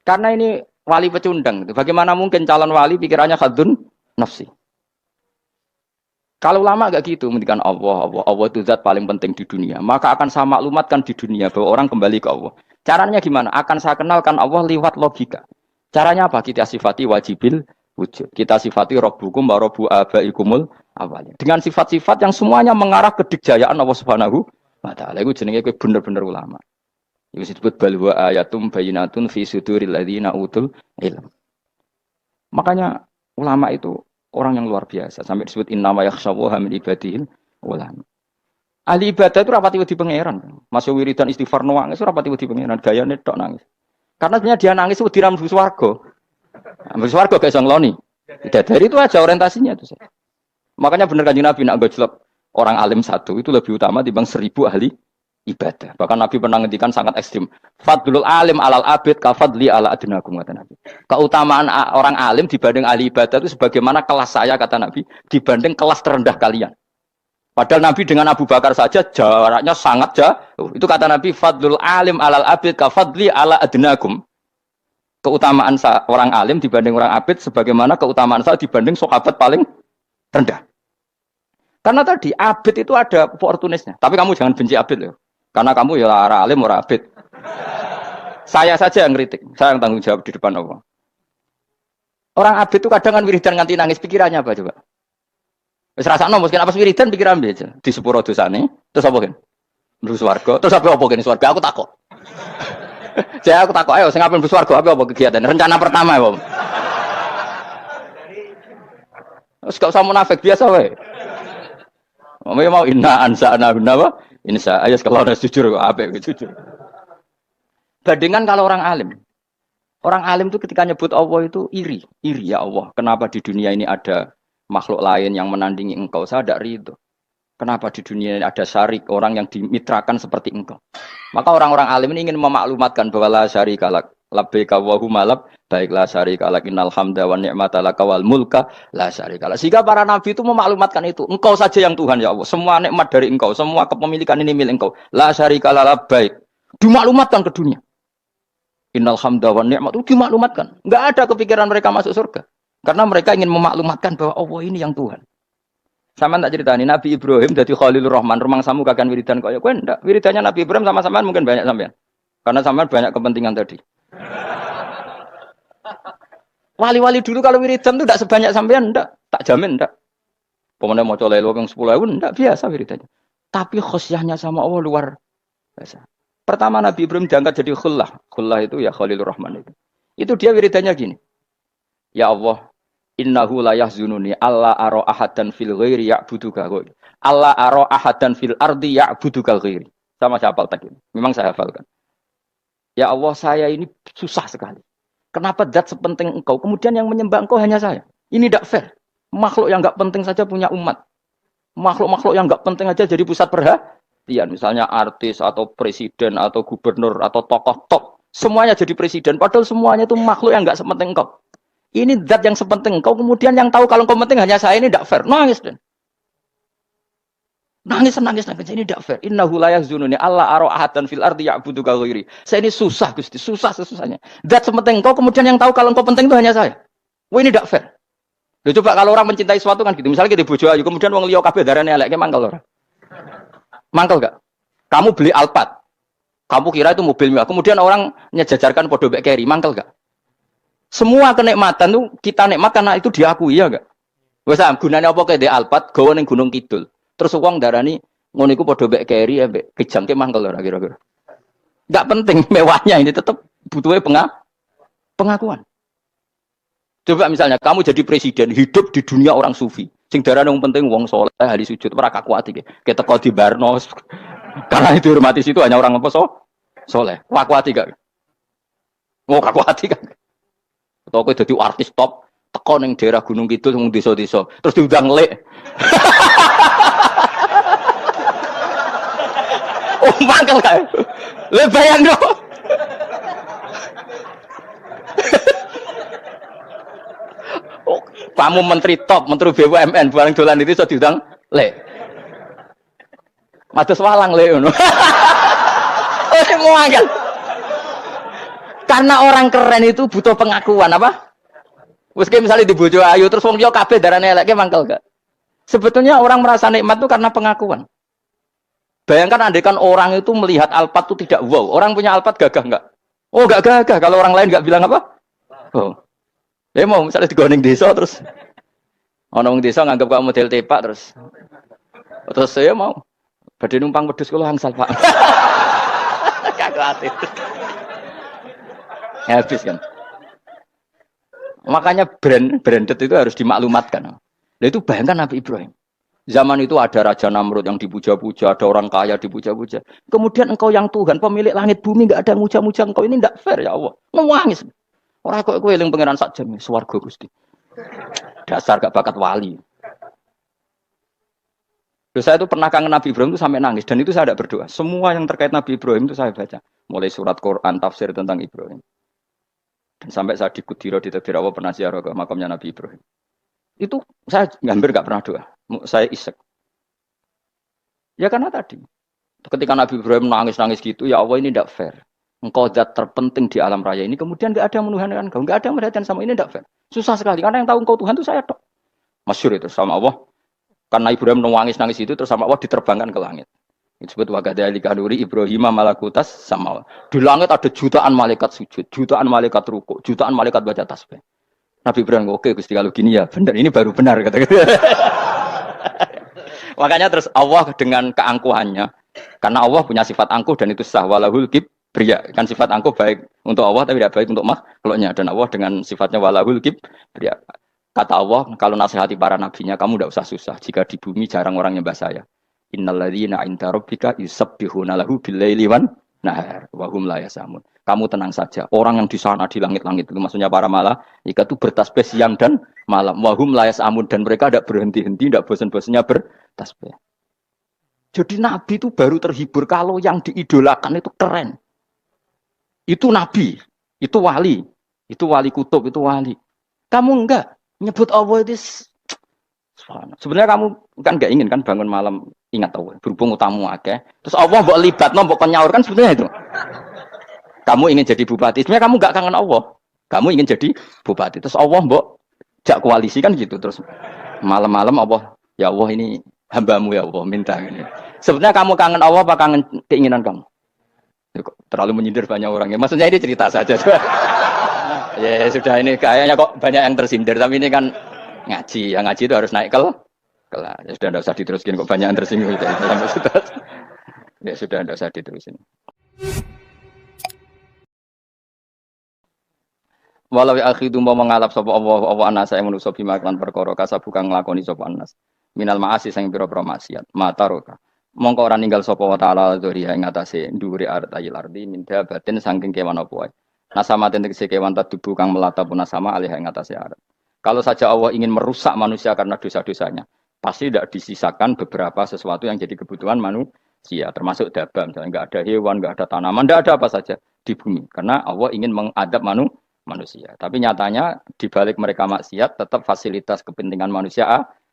Karena ini wali pecundang. Bagaimana mungkin calon wali pikirannya khadun nafsi? Kalau lama agak gitu, mendikan Allah itu zat paling penting di dunia. Maka akan saya maklumatkan di dunia bahwa orang kembali ke Allah. Caranya gimana? Akan saya kenalkan Allah lewat logika. Caranya apa? Kita sifati wajibil wujud. Kita sifati Rabbukum wa Rabbu abaikumul awalnya. Dengan sifat-sifat yang semuanya mengarah ke dikjayaan Allah Subhanahu wa taala. Iku jenenge kowe bener-bener ulama. Iku disebut bal wa ayatum bayyinatun fi suduril ladzina utul ilm. Makanya ulama itu orang yang luar biasa. Sampai disebut innama yakhshawaha min ibadil ulama. Ahli ibadah itu rapati wedi pangeran. Masuk wiridan istighfar nangis rapati wedi pangeran. Gayane tok nangis. Karena sebenarnya dia nangis wedi ra mlebu swarga. Mlebu swarga gak iso ngloni. Dari itu aja orientasinya itu. Makanya benar Kanjeng Nabi nak gojlok orang alim satu itu lebih utama dibanding 1000 ahli ibadah. Bahkan Nabi pernah ngendikan sangat ekstrim. Fadlul alim alal abid kafadli ala adnakum kata Nabi. Keutamaan orang alim dibanding ahli ibadah itu sebagaimana kelas saya kata Nabi dibanding kelas terendah kalian. Padahal Nabi dengan Abu Bakar saja jaraknya sangat jauh. Itu kata Nabi fadlul alim alal abid kafadli ala adnakum. Keutamaan orang alim dibanding orang abid sebagaimana keutamaan saya dibanding sahabat paling rendah. Karena tadi abid itu ada opportunisnya. Tapi kamu jangan benci abid loh. Karena kamu ya orang alim, orang abid. Saya saja yang kritik. Saya yang tanggung jawab di depan Allah. Orang abid itu kadang kan wiridan nganti nangis. Pikirannya apa coba? Wis rasakno mungkin apa wiridan pikiran aja. Di sepuro dosane. Terus apa kan? Mlebu swarga. Terus apa kene swarga? Aku takut. Saya aku takut. Ayo sing ape mlebu swarga apa kegiatan? Rencana pertama apa? Terus gak usah munafik biasa wae. Mau inna ansa'na apa? Insya Allah kalau ada jujur apa jujur. Bandingan kalau orang alim. Orang alim itu ketika nyebut Allah itu iri ya Allah. Kenapa di dunia ini ada makhluk lain yang menandingi engkau? Saya tidak ridho. Kenapa di dunia ini ada syarik orang yang dimitrakan seperti engkau? Maka orang-orang alim ini ingin memaklumatkan bahwa la syarika lak labbaika wa huma labbaik la syarika lak innal hamda wa ni'mata laka wal mulka la syarika lak. Sehingga para nabi itu memaklumatkan itu. Engkau saja yang Tuhan ya Allah. Semua nikmat dari engkau, semua kepemilikan ini milik engkau. La syarika lak labbaik. Dimaklumatkan ke dunia. Innal hamda wa ni'mat itu dimaklumatkan. Enggak ada kepikiran mereka masuk surga. Karena mereka ingin memaklumatkan bahwa Allah ini yang Tuhan. Sama tak ceritani Nabi Ibrahim dadi Khalilur Rahman, rumang samu kakan wiridan kaya kowe ndak. Wiridannya Nabi Ibrahim sama sampean mungkin banyak sampean. Karena sampean banyak kepentingan tadi. Wali-wali dulu kalau wiridan tuh ndak sebanyak sampean ndak, tak jamin ndak. Pemene maca lelo ping 10.000 ndak biasa wiridannya. Tapi khosyahnya sama Allah luar biasa. Pertama Nabi Ibrahim diangkat jadi khullah. Khullah itu ya Khalilur Rahman itu. Itu dia wiridannya gini. Ya Allah, innahu la yahzununi alla ara ahadan fil ghairi ya'buduka. Alla ara ahadan fil ardi ya'buduka ghairi. Sama saya hafal tadi. Memang saya hafalkan. Ya Allah, saya ini susah sekali. Kenapa zat sepenting engkau kemudian yang menyembah engkau hanya saya? Ini tidak fair. Makhluk yang enggak penting saja punya umat. Makhluk-makhluk yang enggak penting aja jadi pusat perhatian. Misalnya artis atau presiden atau gubernur atau tokoh top. Semuanya jadi presiden. Padahal semuanya itu makhluk yang enggak sepenting engkau. Ini zat yang sepenting engkau, kemudian yang tahu kalau engkau penting hanya saya, ini tidak fair. Nangis dan nangis. Ini tidak fair. Innahu la yahzununi alla ara ahadan fil ardi ya'buduka ghairi. Saya ini susah Gusti, susah-susahnya. Zat sepenting engkau, kemudian yang tahu kalau engkau penting itu hanya saya. Wah ini tidak fair. Loh, coba kalau orang mencintai sesuatu kan gitu. Misalnya kita bojo ayu, kemudian wong liya kabeh darane elek, mangkel ora? Mangkel enggak? Kamu beli Alphard. Kamu kira itu mobil mewah. Kemudian orang nyejajarkan podo mbek Kerry, mangkel enggak? Semua kenikmatan tuh kita nikmat karena itu diakui ya enggak? Wes gunane apa kayak di Alphard gawe ning Gunung Kidul. Terus wong darani ngono iku padha mbek keri ambek kejangke mangkel ora kira-kira. Enggak penting mewahnya ini tetap butuhnya pengakuan. Coba misalnya kamu jadi presiden hidup di dunia orang sufi. Sing darane wong penting wong saleh ahli sujud ora kakuati iki. Keteko di Barnos. Karena itu hormati situ hanya orang apa soleh. Kakuati gak? Mau kakuati kan? Atau kowe dadi artis top, teko ning daerah Gunung Kidul mung desa-desa, terus diundang lek. Oh, mangkel kae. Le bayang dong. Oh, kamu menteri top, menteri BUMN, barang dolan itu iso diundang lek. Mados walang lek ngono. Oh, mangkel. Karena orang keren itu butuh pengakuan apa? Wes kayak misalnya di bojo ayu terus wong liya kabeh darane elek mangkel gak? Sebetulnya orang merasa nikmat itu karena pengakuan. Bayangkan andaikan orang itu melihat Alphard itu tidak wow. Orang punya Alphard gagah enggak? Oh, enggak gagah. Kalau orang lain enggak bilang apa? Oh. Ya mau misalnya digoning desa terus ana wong desa nganggap kamu model tepak terus saya mau badhe numpang wedhus kula angsal, Pak. Kagak ati. Habis kan. Makanya branded itu harus dimaklumatkan. Nah, itu bayangkan Nabi Ibrahim. Zaman itu ada Raja Namrud yang dipuja-puja, ada orang kaya dipuja-puja. Kemudian engkau yang Tuhan, pemilik langit bumi, enggak ada yang muja-muja engkau. Ini enggak fair ya Allah. Nangis. Orang kok kowe eling pangeran sak jam, swarga Gusti. Dasar gak bakat wali. Loh, saya itu pernah kangen Nabi Ibrahim itu sampai nangis. Dan itu saya tidak berdoa. Semua yang terkait Nabi Ibrahim itu saya baca. Mulai surat Quran, tafsir tentang Ibrahim. Dan sampai saya di Kudiro di Tadbir Allah pernah ziarah ke makamnya Nabi Ibrahim. Itu saya hampir gak pernah doa. Saya isek. Ya karena tadi. Ketika Nabi Ibrahim nangis-nangis gitu, ya Allah ini tidak fair. Engkau zat terpenting di alam raya ini. Kemudian gak ada yang menuhankan engkau. Gak ada yang merhatikan sama ini tidak fair. Susah sekali. Karena yang tahu engkau Tuhan itu saya tok. Masyhur itu sama Allah. Karena Ibrahim nangis-nangis itu terus sama Allah diterbangkan ke langit. Disebut wakadzalika nuri Ibrahim malakutas sama. Di langit ada jutaan malaikat sujud, jutaan malaikat rukuk, jutaan malaikat baca tasbih. Nabi Ibrahim oke Gusti kalau gini ya benar ini baru benar kata. Makanya terus Allah dengan keangkuhannya karena Allah punya sifat angkuh dan itu sah walahul kibriya kan sifat angkuh baik untuk Allah tapi tidak baik untuk makhluknya dan Allah dengan sifatnya walahul kibriya. Kata Allah kalau nasihati para nabinya kamu tidak usah susah jika di bumi jarang orang nyembah saya. Innalladzina 'inda rabbika yusabbihuna lahu bil-laili wan nahar wa hum la yasamun. Kamu tenang saja. Orang yang di sana di langit-langit itu maksudnya para malaikat itu bertasbih siang dan malam. Wa hum la yasamun dan mereka tidak berhenti-henti, tidak bosan-bosannya bertasbih. Jadi nabi itu baru terhibur kalau yang diidolakan itu keren. Itu nabi, itu wali kutub, itu wali. Kamu enggak nyebut Allah itu sebenarnya kamu kan enggak ingin kan bangun malam ingat Allah berhubung utamu akeh terus Allah mbok libatno mbok nyaur kan sebenarnya itu kamu ingin jadi bupati sebenarnya kamu enggak kangen Allah kamu ingin jadi bupati terus Allah mbok jak koalisi kan gitu terus malam-malam Allah Ya Allah ini hambamu ya Allah minta ini. Sebenarnya kamu kangen Allah apa kangen keinginan kamu? Ya, kok terlalu menyindir banyak orang ya. Maksudnya ini cerita saja. Ya sudah ini kayaknya kok banyak yang tersindir tapi ini kan ngaji. Yang ngaji itu harus naik kelas. Ya sudah tidak usah diteruskin kok banyak yang tersinggung. Ya sudah tidak usah diterusin. Walau akhidu mau mengalap sapa Allah anasa yang manusa bima kan perkara kasabu kang nglakoni sapa anas. Minal ma'asi sing pira-pira maksiat. Mataroka. Mongko ora ninggal sapa wa ta'ala dzuriya ing atase ndhuwure artayil ardi min dabatin saking kewan apa wae. Nasama tegese kewan tadubu kang melata punah sama alih ing atase arat. Kalau saja Allah ingin merusak manusia karena dosa-dosanya, pasti tidak disisakan beberapa sesuatu yang jadi kebutuhan manusia, termasuk dabam. Misalnya nggak ada hewan, nggak ada tanaman, nggak ada apa saja di bumi. Karena Allah ingin mengadab manusia. Tapi nyatanya di balik mereka maksiat tetap fasilitas kepentingan manusia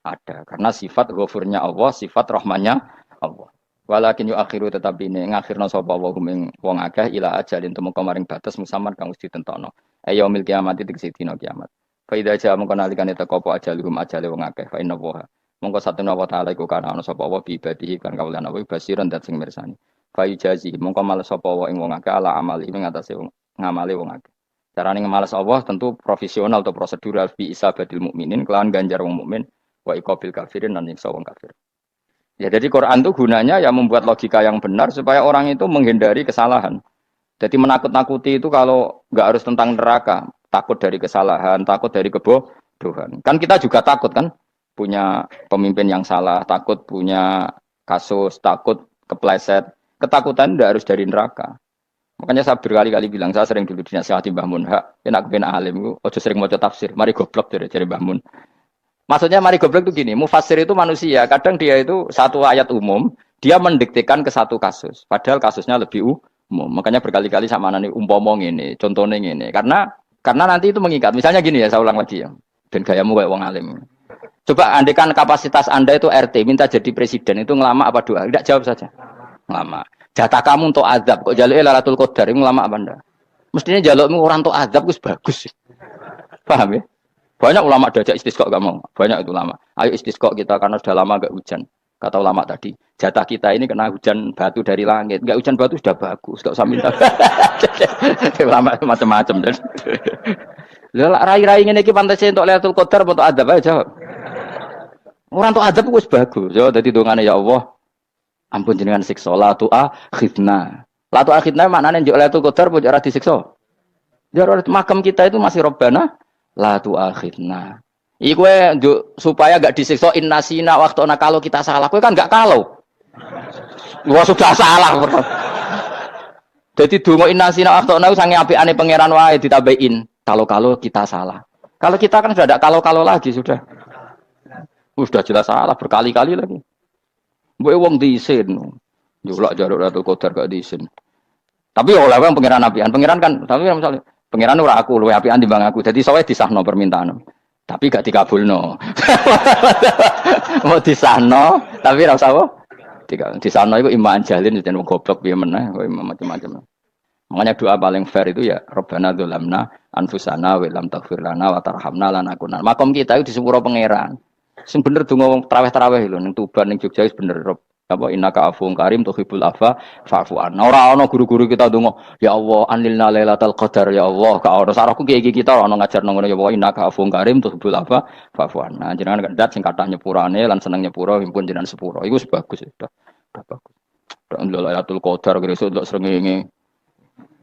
ada. Karena sifat ghafurnya Allah, sifat rahmannya Allah. Walakin yu akhiru tetap ini ngakhirna sapa wa hum wong akeh ila ajalin tumeka maring batas musamman kang wis ditentokno. Yaumil kiamat tegese dina kiamat. Fa idza jaa mongko nalikane teka apa ajaluhum ajale wong akeh fa inna wa mongko satuna wa ta'ala iku kana ana sapa wa bi ibadihi kan kawulan apa basiran dat sing mirsani. Fa ijazi mongko males sapa wa ing wong akeh ala amali ing ngatasé ngamale wong akeh. Carane ngemales Allah tentu profesional atau prosedural bi isabatil mukminin kelawan ganjar wong mukmin wa iqabil kafirin lan nyiksa wong kafir. Ya jadi Quran itu gunanya ya membuat logika yang benar supaya orang itu menghindari kesalahan. Jadi menakut-nakuti itu kalau nggak harus tentang neraka, takut dari kesalahan, takut dari kebodohan. Kan kita juga takut kan punya pemimpin yang salah, takut punya kasus, takut kepleset. Ketakutan tidak harus dari neraka. Makanya saya berkali-kali bilang, saya sering dulu dinasihati Mbah Mun, enak ben alim, ojo sering mau tafsir, mari goblok dari Mbah Mun. Maksudnya mari goblok itu gini, mufassir itu manusia, kadang dia itu satu ayat umum, dia mendiktekan ke satu kasus, padahal kasusnya lebih umum. Makanya berkali-kali sama nani umpama ini, contohnya ini, karena nanti itu mengikat. Misalnya gini ya, saya ulang lagi ya, dan gayamu kayak wong alim. Coba andekan kapasitas Anda itu RT, minta jadi presiden, itu ngelama apa doa? Tidak jawab saja. Ngelama. Jatah kamu untuk azab, kok jaluk Lailatul Qadar, itu ngelama apa Anda? Mestinya jalukmu orang untuk azab, itu bagus. Paham ya? Banyak ulama diajak istisqa gak mau. Banyak itu ulama. Ayo istisqa kita karena sudah lama gak hujan. Kata ulama tadi, jatah kita ini kena hujan batu dari langit. Gak hujan batu sudah bagus, gak usah minta. Ulama macam-macam. Lah rai-rai ngene iki pantes untuk Lailatul Qadar untuk adab aja jawab. Orang untuk adab wis bagus. Yo dadi dongane ya Allah. Ampun jenengan siksa la tu akhidna. La tu akhidna maknane njuk Lailatul Qadar pun ora disiksa. Ya makam kita itu masih Robbana la tu akhidna. Iku supaya gak disiksa innasina waktuna kalau kita salah. Kowe kan gak kalau. Wah sudah salah. Jadi donga innasina waktuna sange apikane pangeran wae ditambahin. Kalau kita salah. Kalau kita kan sudah ada kalau lagi sudah. Sudah jelas salah berkali-kali lagi. Mbok wong diisin. Julak jaruk Lailatul Qadar gak diisin. Tapi oleh wong pangeran apian. Pangeran kan tapi misalnya pangeran ora aku luwe apian timbang aku. Dadi sowe disahno permintaan. Tapi gak dikabulno. Mau disahno, tapi ora usah apa? Disahno iku iman jalin jan wong goblok piye meneh, macam-macam. Makanya doa paling fair itu ya Rabbana dzalamna anfusana wa lam taghfir lana wa tarhamna lanakunanna. Makom kita itu di sepuro pangeran. Sing bener donga traweh-traweh lho ning Tuban ning Jogja wis bener apa innaka afuwun karim tuhibbul afwa fa'fu anna. Ora ana guru-guru kita donga ya Allah anilna lailatul qadar ya Allah ka ora sarahku kiye kita ora ono ngajarno ngono ya Allah innaka afuwun karim tuhibbul afwa fa'fu anna. Jenengan kandat sing kathah nyepurane lan seneng nyepuro impun jenengan sepuro. Iku wis bagus sudah. Bagus. Lailatul qadar gresuk ndelok srengenge.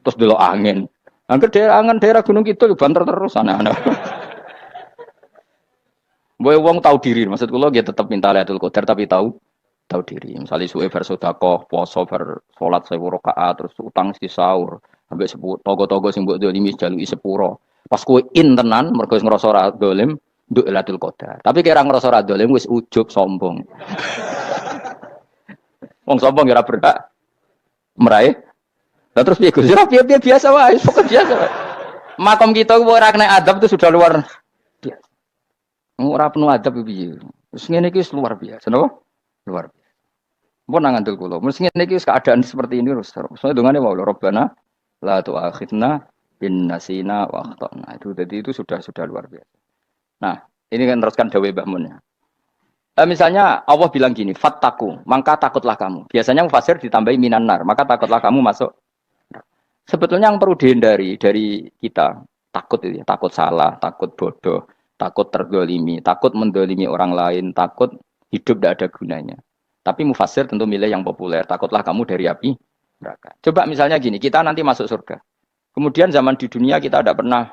Terus delok angin. Angin daerah Gunung Kidul banter terus aneh-aneh. Boy wong tahu diri, maksud kula dia tetap minta Lailatul Qadar tapi tahu diri. Misalnya suwe bar sedekah, poso bar salat 1000 rakaat terus utang si sahur sampai togo-togo sing mbok dolimi jaluki sepuro. Pas kowe tenan mergo ngrasa ora dolim nduk Lailatul Qadar. Tapi kira ngrasa ora dolim wis ujug sombong. Wong sombong ya ora berhak meraih. Lah terus piye Gus? Ya piye biasa wae, pokok biasa wae. Makom kita ora kena adab itu sudah luar biasa. Ora penuh adab piye. Wis ngene iki luar biasa, napa? Luar biasa. Mun nang ngandel kula, mesti ngene iki keadaan seperti ini terus. Soale dongane wae Rabbana la tu'akhidna in nasina wa akhtana. Itu sudah luar biasa. Nah, ini kan teruskan dawuh Mbah Mun ya. Misalnya Allah bilang gini, fattaku, maka takutlah kamu. Biasanya mufasir ditambahi minan nar, maka takutlah kamu masuk. Sebetulnya yang perlu dihindari dari kita, takut itu ya, takut salah, takut bodoh, takut terdolimi, takut mendolimi orang lain, takut hidup tidak ada gunanya. Tapi mufasir tentu milih yang populer, takutlah kamu dari api neraka. Coba misalnya gini, kita nanti masuk surga. Kemudian zaman di dunia kita tidak pernah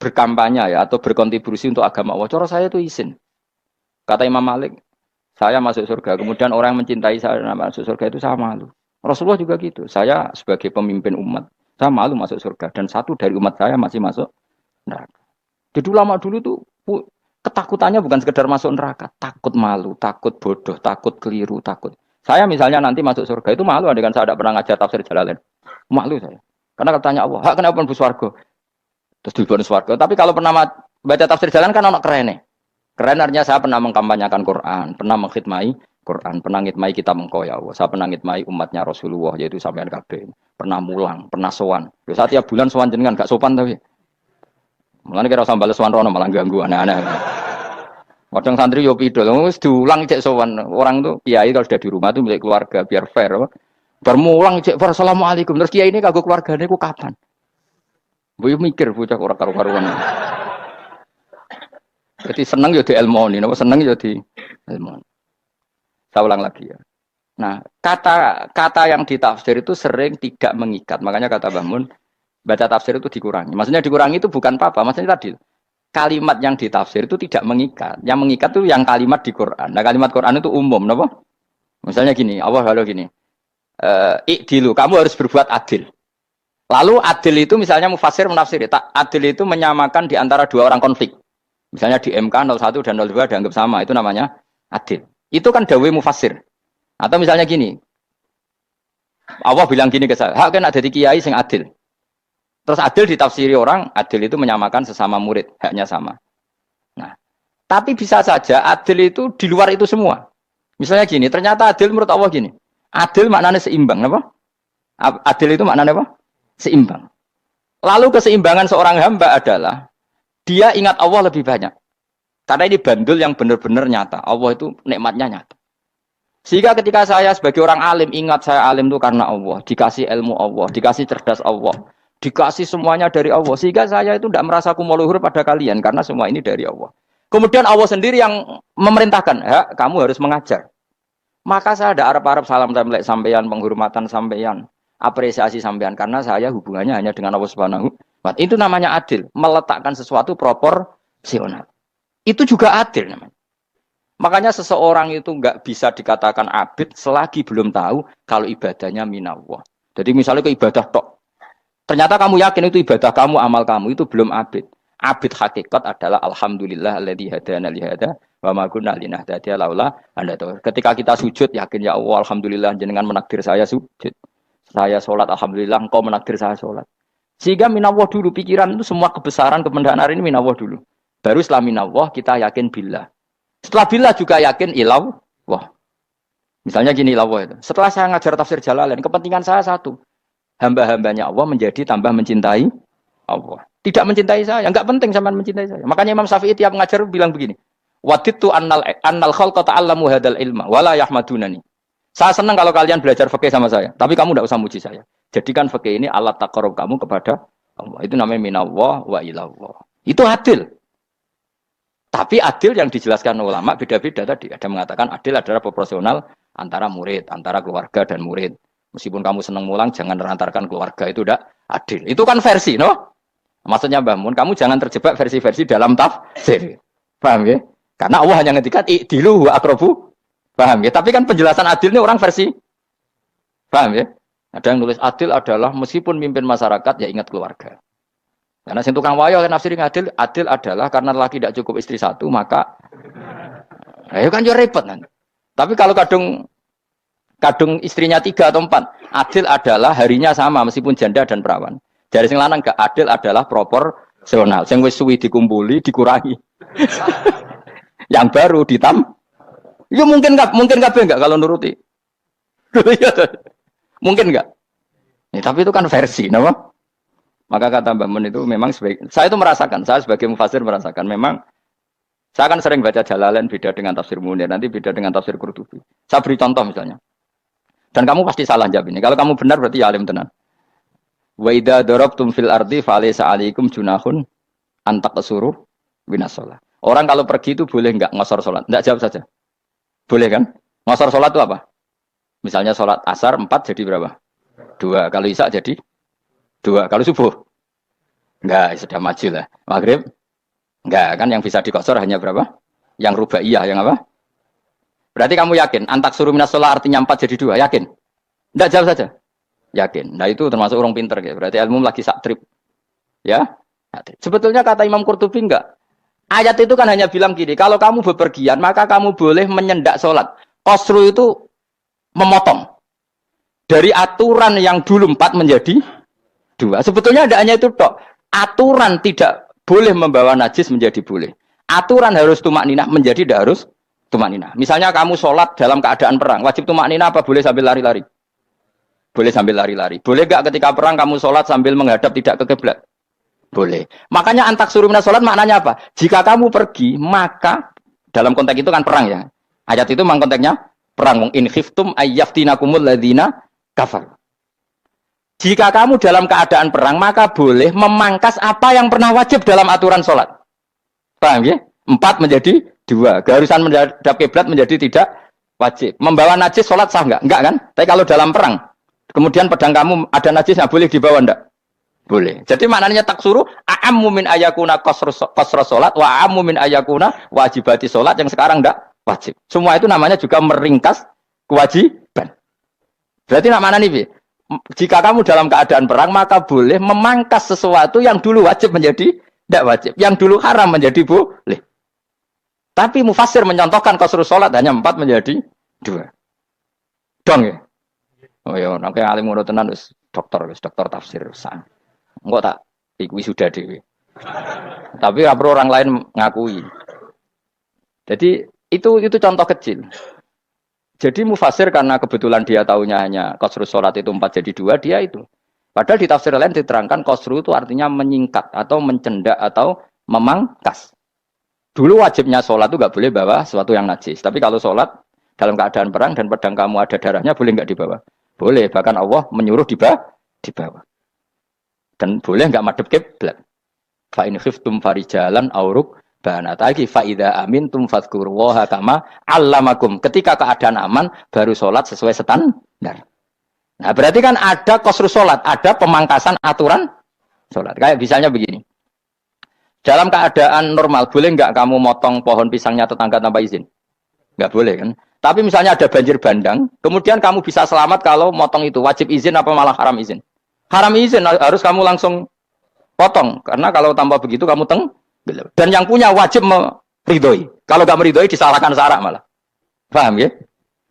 berkampanye ya atau berkontribusi untuk agama Allah. Cara saya itu izin. Kata Imam Malik, saya masuk surga. Kemudian orang yang mencintai saya masuk surga itu saya malu. Rasulullah juga gitu. Saya sebagai pemimpin umat, saya malu masuk surga. Dan satu dari umat saya masih masuk neraka. Jadi ulama dulu tuh ketakutannya bukan sekedar masuk neraka. Takut malu, takut bodoh, takut keliru, takut. Saya misalnya nanti masuk surga itu malu dengan saya tidak pernah ngajar tafsir Jalalain. Malu saya. Karena katanya Allah, hak kenapa pun swarga? Terus di swarga. Tapi kalau pernah baca tafsir Jalalain kan anak keren nih. Keren artinya saya pernah mengkampanyakan Quran, pernah mengkhidmati Quran, pernah ngitmai kitab engkau ya Allah. Saya pernah ngitmai umatnya Rasulullah yaitu sampean kabeh. Pernah mulang, pernah sowan. Lho saat tiap bulan sowan jenengan gak sopan tapi. Mulane kira usah bales sowan rono malah ganggu aneh-aneh. Kadang santri yo pidol, wis diulang cek sowan. Orang tuh kiai kalau sudah di rumah tuh milik keluarga biar fair. Bermulang cek assalamualaikum. Terus kiai ini kagok keluargane ku kapan? Boyo mikir bocah ora karo-karuan. Jadi seneng ya di ilmoni, napa seneng ya di ilmoni. Saya ulang lagi ya. Nah, kata yang ditafsir itu sering tidak mengikat. Makanya kata Mbah Mun, baca tafsir itu dikurangi. Maksudnya dikurangi itu bukan apa-apa. Maksudnya tadi, kalimat yang ditafsir itu tidak mengikat. Yang mengikat itu yang kalimat di Quran. Nah, kalimat Quran itu umum, napa? Misalnya gini, Allah kalau gini, ikdilu, kamu harus berbuat adil. Lalu adil itu misalnya mufasir menafsiri, adil itu menyamakan di antara dua orang konflik. Misalnya di MK 01 dan 02 dianggap sama, itu namanya adil. Itu kan dawai mufasir. Atau misalnya gini, Allah bilang gini ke saya, hak kan ada di kiai sing adil. Terus adil ditafsiri orang, adil itu menyamakan sesama murid, haknya sama. Nah, tapi bisa saja adil itu di luar itu semua. Misalnya gini, ternyata adil menurut Allah gini, adil maknanya seimbang, apa? Adil itu maknanya apa? Seimbang. Lalu keseimbangan seorang hamba adalah dia ingat Allah lebih banyak. Karena ini bandul yang benar-benar nyata. Allah itu nikmatnya nyata. Sehingga ketika saya sebagai orang alim, ingat saya alim itu karena Allah. Dikasih ilmu Allah, dikasih cerdas Allah. Dikasih semuanya dari Allah. Sehingga saya itu tidak merasa kumuluhur pada kalian. Karena semua ini dari Allah. Kemudian Allah sendiri yang memerintahkan. Ya, kamu harus mengajar. Maka saya ada harap-harap salam template sampeyan, penghormatan sampeyan, apresiasi sampeyan. Karena saya hubungannya hanya dengan Allah Subhanahu. Itu namanya adil, meletakkan sesuatu proporsional. Itu juga adil namanya. Makanya seseorang itu nggak bisa dikatakan abid selagi belum tahu kalau ibadahnya minallah. Jadi misalnya ke ibadah tok, ternyata kamu yakin itu ibadah kamu, amal kamu itu belum abid. Abid hakikat adalah alhamdulillah alladzi hadana li hada wa ma kunna linahtadiya laula anda tahu. Ketika kita sujud yakin ya Allah alhamdulillah jenengan menakdir saya sujud. Saya sholat alhamdulillah engkau menakdir saya sholat. Sehingga minallah dulu, pikiran itu semua kebesaran, kebenaran ini minallah dulu. Baru setelah minallah kita yakin billah. Setelah billah juga yakin illallah. Misalnya gini illallah itu. Setelah saya ngajar tafsir Jalalain, kepentingan saya satu. Hamba-hambanya Allah menjadi tambah mencintai Allah. Tidak mencintai saya, enggak penting sampean mencintai saya. Makanya Imam Syafi'i tiap ngajar bilang begini. Wadittu annal khalqa ta'allamu hadal ilma wala yahmadunani. Saya senang kalau kalian belajar fikih sama saya, tapi kamu tidak usah muji saya. Jadikan fikih ini alat taqarrub kamu kepada Allah. Itu namanya minallah wa ilallah. Itu adil. Tapi adil yang dijelaskan ulama beda-beda tadi. Ada mengatakan adil adalah proporsional antara murid, antara keluarga dan murid. Meskipun kamu senang mulang, jangan merantarkan keluarga. Itu tidak adil. Itu kan versi, no? Maksudnya Mbah Mun, kamu jangan terjebak versi-versi dalam tafsir. Paham ya? Karena Allah hanya ngetikan i'dilu wa aqrabu. Paham ya? Tapi kan penjelasan adil ini orang versi. Paham ya? Ada yang nulis adil adalah meskipun mimpin masyarakat ya ingat keluarga. Karena sing tukang wayo kan nafsirin adil adalah karena laki tidak cukup istri satu maka ayo kan yo repot kan. Tapi kalau kadung istrinya 3 atau 4, adil adalah harinya sama meskipun janda dan perawan. Dari sing lanang gak adil adalah proporsional. Sing wis suwi dikumpuli dikurangi. Yang baru ya mungkin kabeh enggak kalau nuruti. Mungkin enggak? Ya, tapi itu kan versi, nama. Maka kata Mbak Mun itu memang saya itu merasakan, saya sebagai mufasir merasakan memang Saya kan sering baca Jalalain beda dengan tafsir Munir, nanti beda dengan tafsir Qurtubi. Saya beri contoh misalnya. Dan kamu pasti salah jawab ini. Kalau kamu benar berarti ya alim tenan. Wa idza darabtum fil ardi falaysa 'alaikum junahun an taqsuru minas shalah. Orang kalau pergi itu boleh enggak ngosor salat? Enggak, jawab saja. Boleh kan? Ngosor salat itu apa? Misalnya salat asar 4 jadi berapa? 2. Kalau isya jadi 2. Kalau subuh? Enggak, sudah maju lah. Maghrib? Enggak, kan yang bisa dikosor hanya berapa? Yang rubaiyah, yang apa? Berarti kamu yakin antak suruh minas shalah artinya 4 jadi 2? Yakin? Enggak, jawab saja. Yakin. Nah itu termasuk orang pinter ya. Berarti ilmu lagi sak trip. Ya? Sebetulnya kata Imam Qurtubi enggak. Ayat itu kan hanya bilang gini, kalau kamu bepergian maka kamu boleh menyendak sholat. Qasru itu memotong. Dari aturan yang dulu 4 menjadi 2. Sebetulnya tidak hanya itu tok. Aturan tidak boleh membawa najis menjadi boleh. Aturan harus tumak ninah menjadi tidak harus tumak ninah. Misalnya kamu sholat dalam keadaan perang. Wajib tumak ninah apa boleh sambil lari-lari? Boleh sambil lari-lari. Boleh gak ketika perang kamu sholat sambil menghadap tidak ke kiblat? Boleh. Makanya antak suruh minas sholat maknanya apa? Jika kamu pergi, maka dalam konteks itu kan perang ya. Ayat itu memang konteksnya perang. In khiftum ayyaftinakumul ladzina kafar. Jika kamu dalam keadaan perang, maka boleh memangkas apa yang pernah wajib dalam aturan sholat. Paham ya? 4 menjadi 2. Keharusan menghadap kiblat menjadi tidak wajib. Membawa najis sholat sah enggak? Enggak kan? Tapi kalau dalam perang, kemudian pedang kamu ada najisnya, boleh dibawa enggak? Boleh. Jadi maknanya taksuru a'ammu min ayakuna qasra salat wa a'ammu min ayakuna wajibati salat yang sekarang enggak wajib. Semua itu namanya juga meringkas kewajiban. Berarti namanya nih, jika kamu dalam keadaan perang maka boleh memangkas sesuatu yang dulu wajib menjadi tidak wajib, yang dulu haram menjadi boleh. Tapi mufassir mencontohkan qasru salat hanya 4 menjadi 2. Dong ya. Oh ya, nek alim ngono tenan wis dokter tafsir san. Enggak tak wisuda dhewe. Tapi ora perlu orang lain ngakui. Jadi itu contoh kecil. Jadi mufasir karena kebetulan dia tahunya hanya qasru salat itu 4 jadi 2, dia itu. Padahal di tafsir lain diterangkan qasru itu artinya menyingkat atau mencendak atau memangkas. Dulu wajibnya salat itu enggak boleh bawa sesuatu yang najis. Tapi kalau salat dalam keadaan perang dan pedang kamu ada darahnya boleh enggak dibawa? Boleh, bahkan Allah menyuruh dibawa. Dan boleh enggak madhep kiblat. Fa in khiftum farijalan auruk banataki fa idza amintum fadhkurullaha kama 'allamakum. Ketika keadaan aman baru salat sesuai standar. Nah, berarti kan ada qasru salat, ada pemangkasan aturan salat. Kayak misalnya begini. Dalam keadaan normal boleh enggak kamu motong pohon pisangnya tetangga tanpa izin? Enggak boleh kan? Tapi misalnya ada banjir bandang, kemudian kamu bisa selamat kalau motong itu wajib izin apa malah haram izin? Haram izin, harus kamu langsung potong. Karena kalau tanpa begitu kamu tenggelam. Dan yang punya wajib meridhoi. Kalau nggak meridhoi disalahkan syarak malah. Paham ya?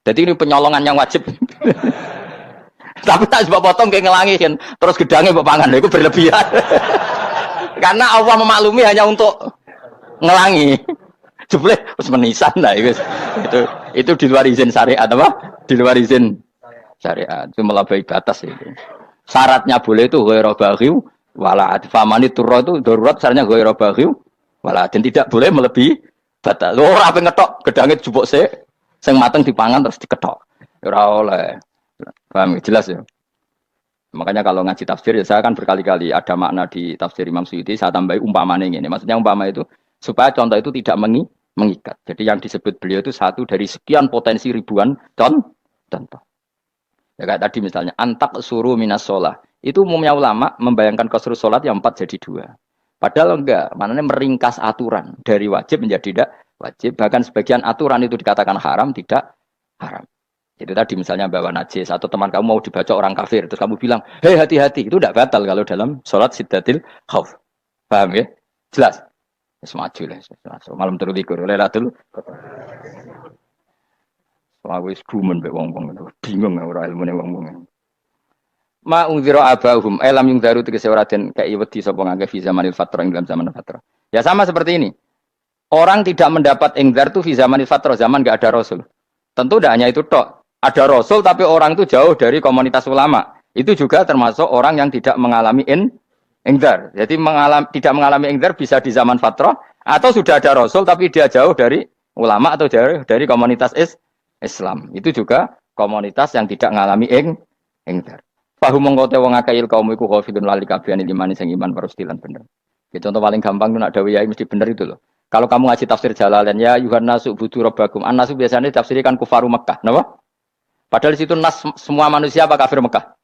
Jadi ini penyolongan yang wajib. Tapi tak coba potong kayak ngelangiin. Terus gedangnya buat pangan. Itu berlebihan. Karena Allah memaklumi hanya untuk ngelangi. Jebule wis menisan lah itu di luar izin syariat apa? Di luar izin syariat. Itu melampaui batas itu. Syaratnya boleh itu ghairu baghiw wala famani turra itu darurat syaratnya ghairu baghiw wala dan tidak boleh melebihi batas. Ora ape ngetok gedange jupuk sik sing mateng dipangan terus diketok. Ora oleh. Paham jelas ya. Makanya kalau ngaji tafsir ya saya kan berkali-kali ada makna di tafsir Imam Suyuti saya tambahi umpamane ngene. Maksudnya umpama itu supaya contoh itu tidak mengikat. Jadi yang disebut beliau itu satu dari sekian potensi ribuan contoh. Ya kayak tadi misalnya antak suruh minas sholah. Itu umumnya ulama membayangkan qasru sholat yang 4 jadi 2. Padahal enggak, maknanya meringkas aturan dari wajib menjadi tidak wajib. Bahkan sebagian aturan itu dikatakan haram, tidak haram. Itu tadi misalnya bawa najis atau teman kamu mau dibaca orang kafir, terus kamu bilang, hei hati-hati, itu tidak batal kalau dalam sholat siddatil khauf. Paham ya? Jelas? Semaju lah. Malam terus likur, Lailatul Aku wis gumen mbek wong-wong bingung ora ilmune wong-wong. Ma ungzira abahum elam yung daru tegese ora den kei wedi sapa ngangge fi zamanil fatrah ing dalam zaman fatrah. Ya sama seperti ini. Orang tidak mendapat ingzar itu fi zamanil fatrah, zaman enggak ada rasul. Tentu tidak hanya itu tok. Ada rasul tapi orang itu jauh dari komunitas ulama. Itu juga termasuk orang yang tidak mengalami Ingdar. Jadi tidak mengalami ingdar bisa di zaman fatrah atau sudah ada rasul tapi dia jauh dari ulama atau jauh dari komunitas Islam. Itu juga komunitas yang tidak mengalami ingdar. Fahum mengkote wong akail kaum iku khafidun lali kabian iman sing iman parustilan bener. Itu contoh paling gampang tuh nak dawuh yai mesti bener itu loh. Kalau kamu ngaji tafsir Jalalain ya Yuhanna subudu rabbakum. An-nasu biasanya tafsirkan kufaru Mekah, napa? Padahal di situ nas semua manusia apa kafir Mekah?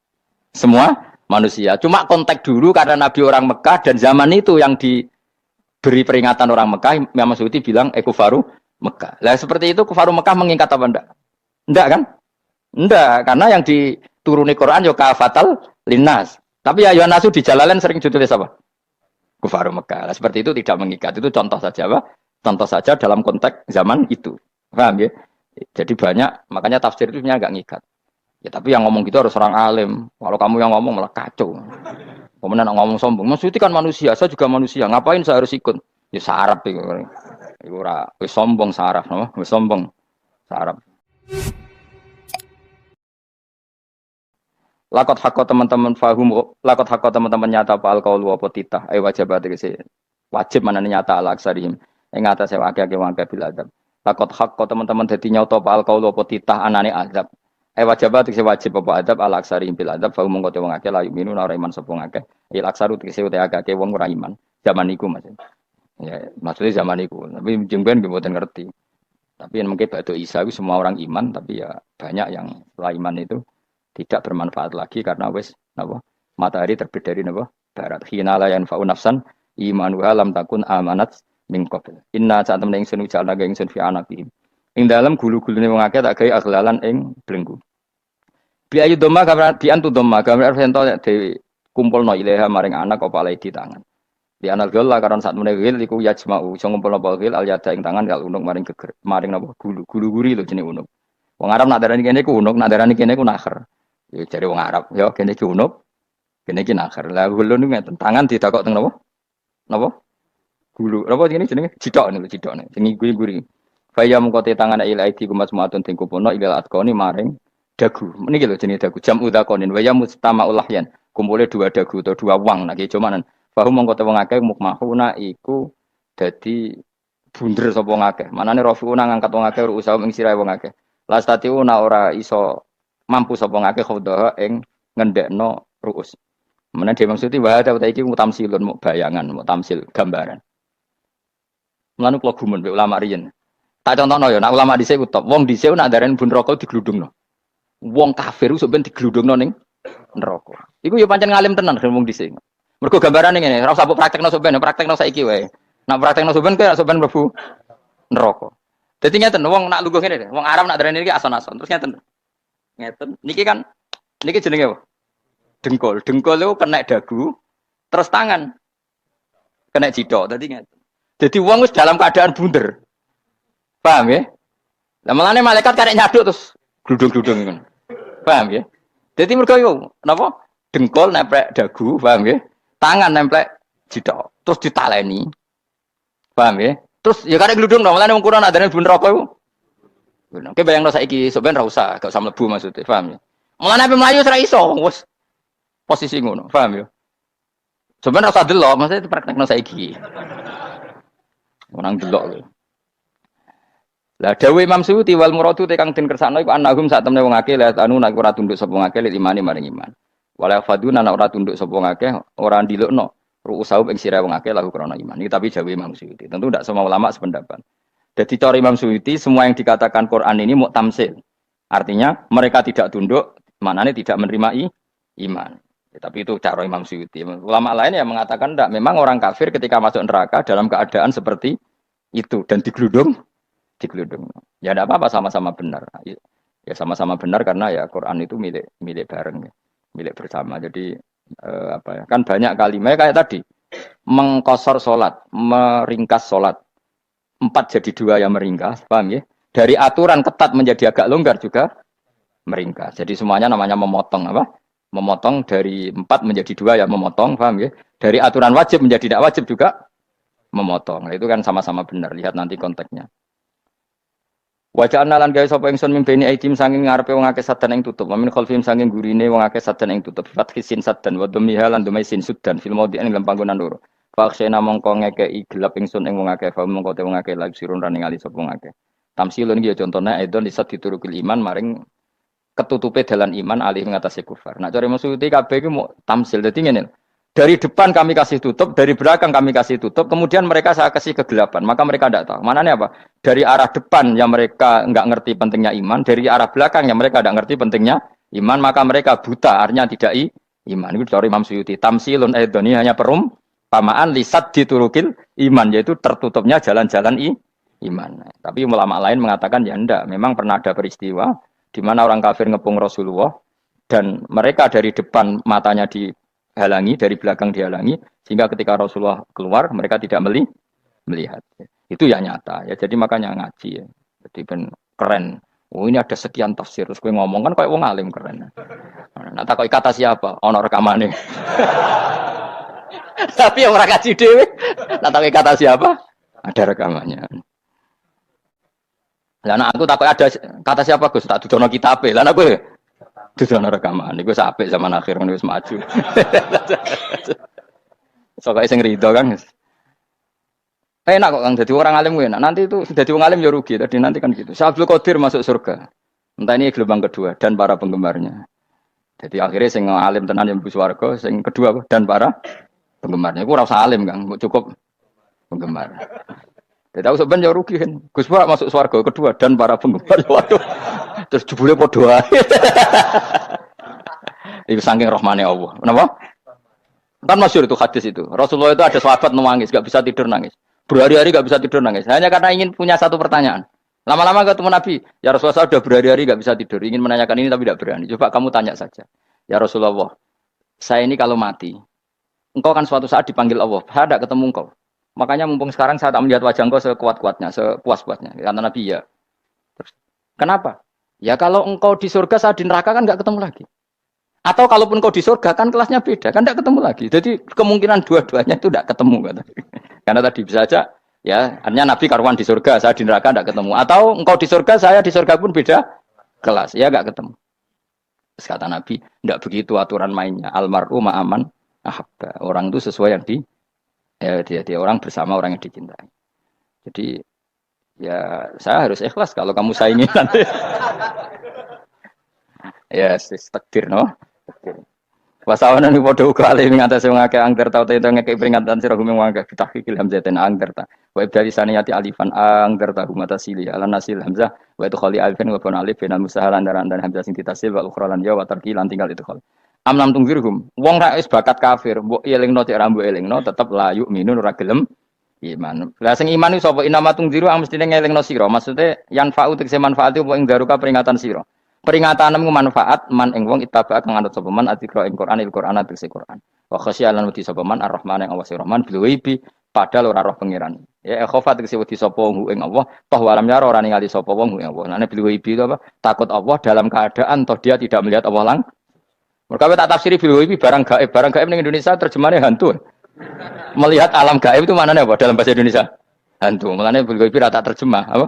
Semua manusia. Cuma konteks dulu karena Nabi orang Mekah dan zaman itu yang diberi peringatan orang Mekah, Imam Suyuti bilang kufaru Mekah. Lah seperti itu kufaru Mekah mengikat apa enggak? Enggak kan? Enggak, karena yang dituruni Quran yo kafatal linnas. Tapi ya Yohanasu di Jalalain sering ditulis apa? Kufaru Mekah. Nah, seperti itu tidak mengikat. Itu contoh saja apa? Contoh saja dalam konteks zaman itu. Paham ya? Jadi banyak, makanya tafsir itu agak ngikat. Ya tapi yang ngomong gitu harus orang alim. Kalau kamu yang ngomong malah kacau. Kemudian ngomong sombong. Maksudnya kan manusia, saya juga manusia. Ngapain saya harus ikut? Ya sarap itu. Itu ora wis sombong sarap, no? Wis sombong sarap. Lakot hakko teman-teman fahum, lakot hakko teman-teman nyata pal kaulu apa titah. Wajib tegese wajib manane nyata ala aksarihim. Ing atase akeh-akeh wong bil adab. Lakot hakko teman-teman dadi nyata pal kaulu apa titah anane azab. Wajib tegese wajib apa adab ala aksarihim bil adab. Fahum mongko te wong akeh layu minu ora iman sapa akeh. Il aksaru tegese utek akeh wong ora iman. Zaman iku Mas. Ya, maksudnya zaman iku. Tapi jengben mboten ngerti. Tapi yang mungkin batu Isa itu semua orang iman, tapi ya banyak yang setelah iman itu tidak bermanfaat lagi karena wes napa matahari terbit dari napa barat. Hina la yanfa'u nafsan imanuha lam takun amanat min qabl. Inna saat temen ingsun ujalna ga ingsun fi anaqihim. Ing dalem gulu-gulune wong akeh tak gawe aghlalan ing blenggu. Bi ayu dhamma gambar bi antu dhamma gambar sento dhewe kumpulno ilaha maring anak apa alai di tangan. Di anal gol lah karena saat menegil iku yajma'u iso ngumpulno gil al yada ing tangan kal unuk maring geger maring napa gulu-guri lho jenenge unuk. Wong Arab nak darani kene ku unuk, nak darani kene ku nakher. Ya cari wong Arab, ya kene iki unuk, kene iki nakher. Lah gulu niku ngeten, tangan didakok teng napa? Napa? Gulu. Napa jenenge? Cidok niku, cidokne. Sing guri-guri. Faya mengko te tangan ila aidi kumasmuatun ting kupono ilal atqoni maring dagu. Niki lho jenenge dagu. Jam udaqonin wa ya mustama ulahyan. Kumpule dua dagu atau dua wang nek cumanan. Fahu mengko te wong akeh mukmahuna iku dadi bunder sapa wong akeh. Manane rafiuna ngangkat wong akeh usaha ing sirahe wong akeh. Lastatiuna ora iso mampu sapa ngake khodaha ing ngendekno ruus. Menawa dhewe maksudi wa ta iki mutamsilun mu bayangan, mutamsil gambaran. Mulane kula gumun be ulama riyen. Tak contohno ya, nek ulama dhisik utop, wong dhisik nak darani bun neraka digludungno. Wong kafir sok ben digludungno ning neraka. Iku ya pancen ngalim tenan wong dhisik. Mergo gambarane ngene, ora usah praktekno sok ben, praktekno saiki wae. Nak praktekno sok ben kowe sok ben mlebu neraka. Dadi ngeten, wong nak lungguh ngene, wong Arab nak darani iki ason-ason. Terus ngeten. Ngeten. Niki kan niki jenenge apa? Dengkul. Dengkul itu kena dagu, terus tangan kena cidok. Dadi ngeten. Jadi wong wis dalam keadaan bunder. Paham ya? Lah malane malaikat karek nyaduk terus gludung-gludung ngono. Paham ya? Jadi mergo yo napa? Dengkul nempel dagu, paham ya? Tangan nempel cidok, terus ditaleni. Paham ya? Terus ya karek gludung dong, malane wong kurang adane bunder apa iku? Oke, bayangno saiki sampean ra usah, gak usah mlebu maksudnya, paham ya? Mulane ape mlayu ora iso, wis posisi ngono, paham ya? Sampean ra usah delok, maksudnya praktekno saiki. Orang delok lho. Lah dawuh Imam Suyuti wal muradu te kang den kersakno iku annahum sak temne wong akeh la anu nek ora tunduk sapa ngakeh lil imani maring iman. Wala faduna nek ora tunduk sapa ngakeh ora ndilukno ru'usau ing sira wong akeh lahu krana iman. Iki tapi dawuh Imam Suyuti. Tentu tidak semua ulama sependapat. Jadi cara Imam Suyuti semua yang dikatakan Quran ini muktamsil. Artinya mereka tidak tunduk, maknanya tidak menerima iman. Ya, tapi itu cara Imam Suyuti. Ulama lain yang mengatakan tidak. Memang orang kafir ketika masuk neraka dalam keadaan seperti itu dan digeludung. Ya tidak apa-apa sama-sama benar. Ya sama-sama benar karena ya Quran itu milik bareng, ya. Milik bersama. Jadi apa ya? Kan banyak kalimat kayak tadi mengkosor sholat, meringkas sholat. 4 jadi 2 yang meringkas, paham ya? Dari aturan ketat menjadi agak longgar juga meringkas. Jadi semuanya namanya memotong apa? Memotong dari 4 menjadi 2 ya memotong, paham ya? Dari aturan wajib menjadi tidak wajib juga memotong. Nah, itu kan sama-sama benar. Lihat nanti konteksnya. Wajah analan gawe sapa ingsun mimpeni aitim sanging ngarepe wong akeh sadan ing tutup. Min khalfim sanging gurine wong akeh sadan ing tutup. Fathisin sadan wa dhamiha lan dhumai sin sudan fil maudhi'in ing panggonan loro. Fakhsena mongko ngekeki gelap ingsun ing wong akeh fa mongko te wong akeh lagi sirun running ali sapa wong akeh. Tamsilun iki ya contone aidon disat diturukil iman maring ketutupe dalan iman alih ngatasi kufar. Nah, cara maksud kabeh iki mau tamsil. Dadi ngene. Dari depan kami kasih tutup, dari belakang kami kasih tutup, kemudian mereka saya kasih kegelapan. Maka mereka tidak tahu. Mananya apa? Dari arah depan yang mereka nggak ngerti pentingnya iman, dari arah belakang yang mereka tidak ngerti pentingnya iman, maka mereka buta, artinya tidak iman. Itu dari Imam Suyuti. Tamsilun aidoni hanya perumpamaan lisat diturukil iman, yaitu tertutupnya jalan-jalan iman. Tapi ulama lain mengatakan ya enggak. Memang pernah ada peristiwa di mana orang kafir ngepung Rasulullah dan mereka dari depan matanya dihalangi, dari belakang dihalangi, sehingga ketika Rasulullah keluar mereka tidak melihat. Itu ya nyata ya. Jadi makanya ngaji ya. Jadi ben keren. Oh ini ada sekian tafsir. Terus gue ngomong kan kayak wong alim keren. Nah takoi kata siapa? Ono rekamane. Tapi yang orang ngaji dhewe. Nah takoi kata siapa? Ada rekamannya. Lah aku takoi ada kata siapa Gus? Tak dudono kitabe. Lah aku dudono rekaman. Iku apik zaman akhir wis maju. Soale sing rido kan. Enak kok Kang jadi orang alim gue enak. Nanti itu jadi orang alim ya rugi. Tadi nanti kan gitu. Syekh Abdul Qadir masuk surga. Entah ini gelombang kedua dan para penggemarnya. Jadi akhirnya sing alim tenan yang buswarga, sing kedua dan para penggemarnya. Gue rasa alim Kang, cukup penggemar. Jadi aku sebenarnya rugi kan. Gus Pak masuk surga kedua dan para penggemar. Waduh. Terus jebule padha ae. Iku saking rahmane Allah. Kenapa? Kan masyhur itu hadis itu. Rasulullah itu ada sahabat nangis, enggak bisa tidur nangis. Berhari-hari enggak bisa tidur nangis. Hanya karena ingin punya satu pertanyaan. Lama-lama ketemu Nabi, ya Rasulullah saya sudah berhari-hari enggak bisa tidur, ingin menanyakan ini tapi tidak berani. Coba kamu tanya saja. Ya Rasulullah, saya ini kalau mati, engkau kan suatu saat dipanggil Allah. Saya tidak ketemu engkau. Makanya mumpung sekarang saya tak melihat wajah engkau sekuat-kuatnya, sepuas-puasnya. Karena Nabi ya. Terus, kenapa? Ya kalau engkau di surga, saya di neraka kan enggak ketemu lagi. Atau kalaupun kau di surga kan kelasnya beda, kan tidak ketemu lagi. Jadi kemungkinan dua-duanya itu tidak ketemu. Kata. Karena tadi bisa saja, ya, artinya Nabi karuan di surga, saya di neraka tidak ketemu. Atau engkau di surga, saya di surga pun beda kelas, ya nggak ketemu. Terus kata Nabi, tidak begitu aturan mainnya. Almar'u ma'aman ahabba. Orang itu sesuai yang dia orang bersama orang yang dicintai. Jadi ya saya harus ikhlas kalau kamu saingi nanti. Ya, takdir no. Wasawana ni podo uga alim ngatasi wong akeh angger tau tento ngekek peringatan sira gumeng wong akeh tahqiqil hamzaten angger ta. Wa ibdali saniyati alifan angger ta humatasili ala nasil hamzah wa itu khali alifan wa alif binal musahalan dan hamzah sing ditasil wa ukhra lan ya wa tarki lan tinggal itu khali. Amnam tungzirhum wong ra wis bakat kafir mbok elingno cek ra mbok elingno tetep la yuk minun ora gelem iman. Lah sing iman iku sapa inama tungziru mestine ngelingno sira. Maksude yan fa'u tegese manfaat apa ing daruka peringatan sira. Peringatanmu manfaat man ing wong ittaba kang anut sapa man atikra ing Quran il-Quran atik Quran. Wa khasyalan wedi sapa man ar-Rahman ing Allah Rahman bil ghaibi padahal ora roh pangeran. Ya khofa tegese wedi sapa wong ing Allah, toh walam yara ora ningali sapa wong ing Allah. Nane bil ghaibi itu apa? Takut Allah dalam keadaan toh dia tidak melihat Allah lang. Mergo tak tafsiri bil ghaibi barang gaib. Barang gaib ning Indonesia terjemahannya hantu. Melihat alam gaib itu maknanya apa dalam bahasa Indonesia? Hantu. Mulane bil ghaibi ra tak terjemah, apa?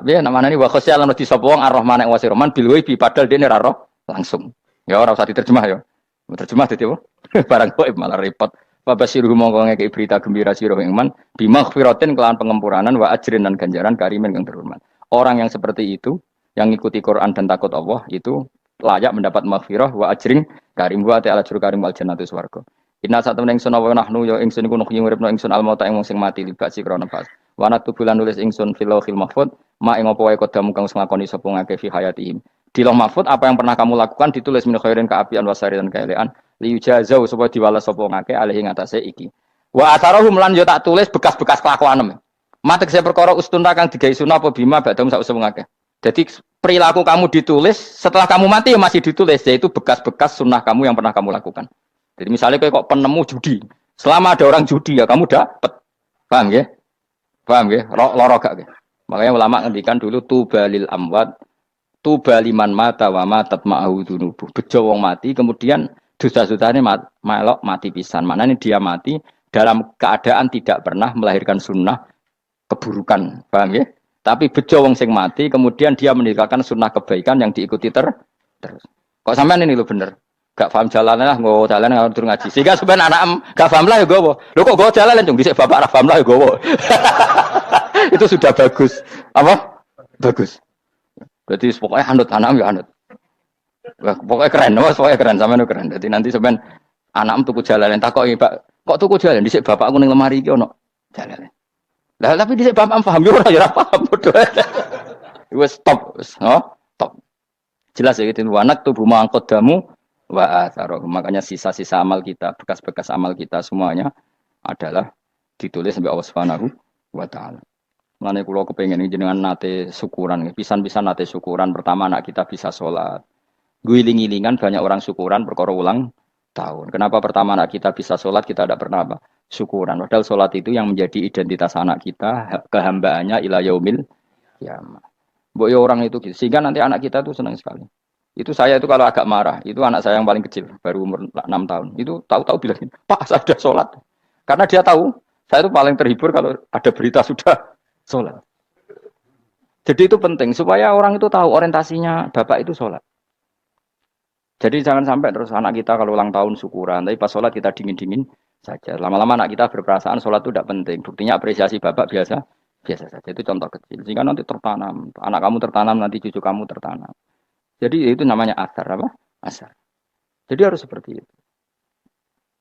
Ya namanya ini wakosya lan di sapa wong ar-Rahman ing Rahman bil ghaibi padahal dene ra roh langsung. Ya ora usah diterjemah ya. Terjemah dadi apa? Barang gaib malah repot. Fa basiru mongko ngeke berita gembira sira ing man bimaghfiratin kelawan pengempuranan wa ajrin dan ganjaran karimin kang terhormat. Orang yang seperti itu yang ngikuti Quran dan takut Allah itu layak mendapat maghfirah wa ajrin karim wa ta'ala jur karim wal jannatu swarga. Inna satamna ingsun wa nahnu ya ingsun iku nuhyi uripna ingsun al mauta ing wong sing mati libasi krana pas. Wa natubulan nulis ingsun fil lauhil mahfuz ma ing apa wae kodamu kang nglakoni sapa ngake fi hayatihim. Di lauh mahfuz apa yang pernah kamu lakukan ditulis min khairin kaapian wasari dan kaelean li yujazau supaya diwales sapa ngake alih ing atase iki. Wa atharahum lan yo tak tulis bekas-bekas kelakuanem. Matek saya perkara ustun kang digawe sunah apa bima badam sak usum ngake. Jadi perilaku kamu ditulis setelah kamu mati masih ditulis yaitu bekas-bekas sunnah kamu yang pernah kamu lakukan. Jadi misalnya kayak kok penemu judi, selama ada orang judi ya kamu dapat, paham ya? Paham ya? Loro gak ya? Makanya ulama ngendikan dulu tubalil amwat, tubaliman mata wa matat ma'ahu dunubu. Bejo wong mati, kemudian dosa-dosanya melok mati pisan. Maknanya dia mati dalam keadaan tidak pernah melahirkan sunnah keburukan, paham ya? Tapi bejo wong sing mati, kemudian dia meninggalkan sunnah kebaikan yang diikuti terus. Kok sampean ini lo bener? Gak paham jalannya lah, nggak jalan nggak turun ngaji. Sehingga sebenarnya anak gak paham lah ya gue. Lo kok gue jalan dong? Disek bapak paham lah ya gue. Itu sudah bagus. Apa? Bagus. Berarti pokoknya anut anak ya anut. Pokoknya keren, pokoknya keren sama itu keren. Jadi nanti sebenarnya anak tuku jalan tak kok pak, kok tuku jalan? Disek bapak aku neng lemari iki ono jalan. Lah tapi disek bapak paham yo ora paham bodoh. Wes stop, stop. Jelas ya gitu. Anak tubuh mangkot damu wa atharoh. Makanya sisa-sisa amal kita, bekas-bekas amal kita semuanya adalah ditulis sampai Allah Subhanahu wa taala. Mulane kula kepengin jenengan nate syukuran, pisan-pisan nate syukuran. Pertama anak kita bisa sholat. Guling-gilingan banyak orang syukuran perkara ulang tahun. Kenapa pertama anak kita bisa sholat, kita tidak pernah apa? Syukuran. Padahal sholat itu yang menjadi identitas anak kita, kehambaannya ila yaumil qiyamah. Mbok orang itu gitu. Sehingga nanti anak kita tuh senang sekali. Itu saya itu kalau agak marah, itu anak saya yang paling kecil, baru umur 6 tahun. Itu tahu-tahu bilang, "Pak, saya sudah sholat." Karena dia tahu, saya itu paling terhibur kalau ada berita sudah sholat. Jadi itu penting, supaya orang itu tahu orientasinya bapak itu sholat. Jadi jangan sampai terus anak kita kalau ulang tahun syukuran, tapi pas sholat kita dingin-dingin saja. Lama-lama anak kita berperasaan sholat itu tidak penting. Buktinya apresiasi bapak biasa saja. Itu contoh kecil. Sehingga nanti tertanam, anak kamu tertanam, nanti cucu kamu tertanam. Jadi itu namanya asar apa? Asar. Jadi harus seperti itu.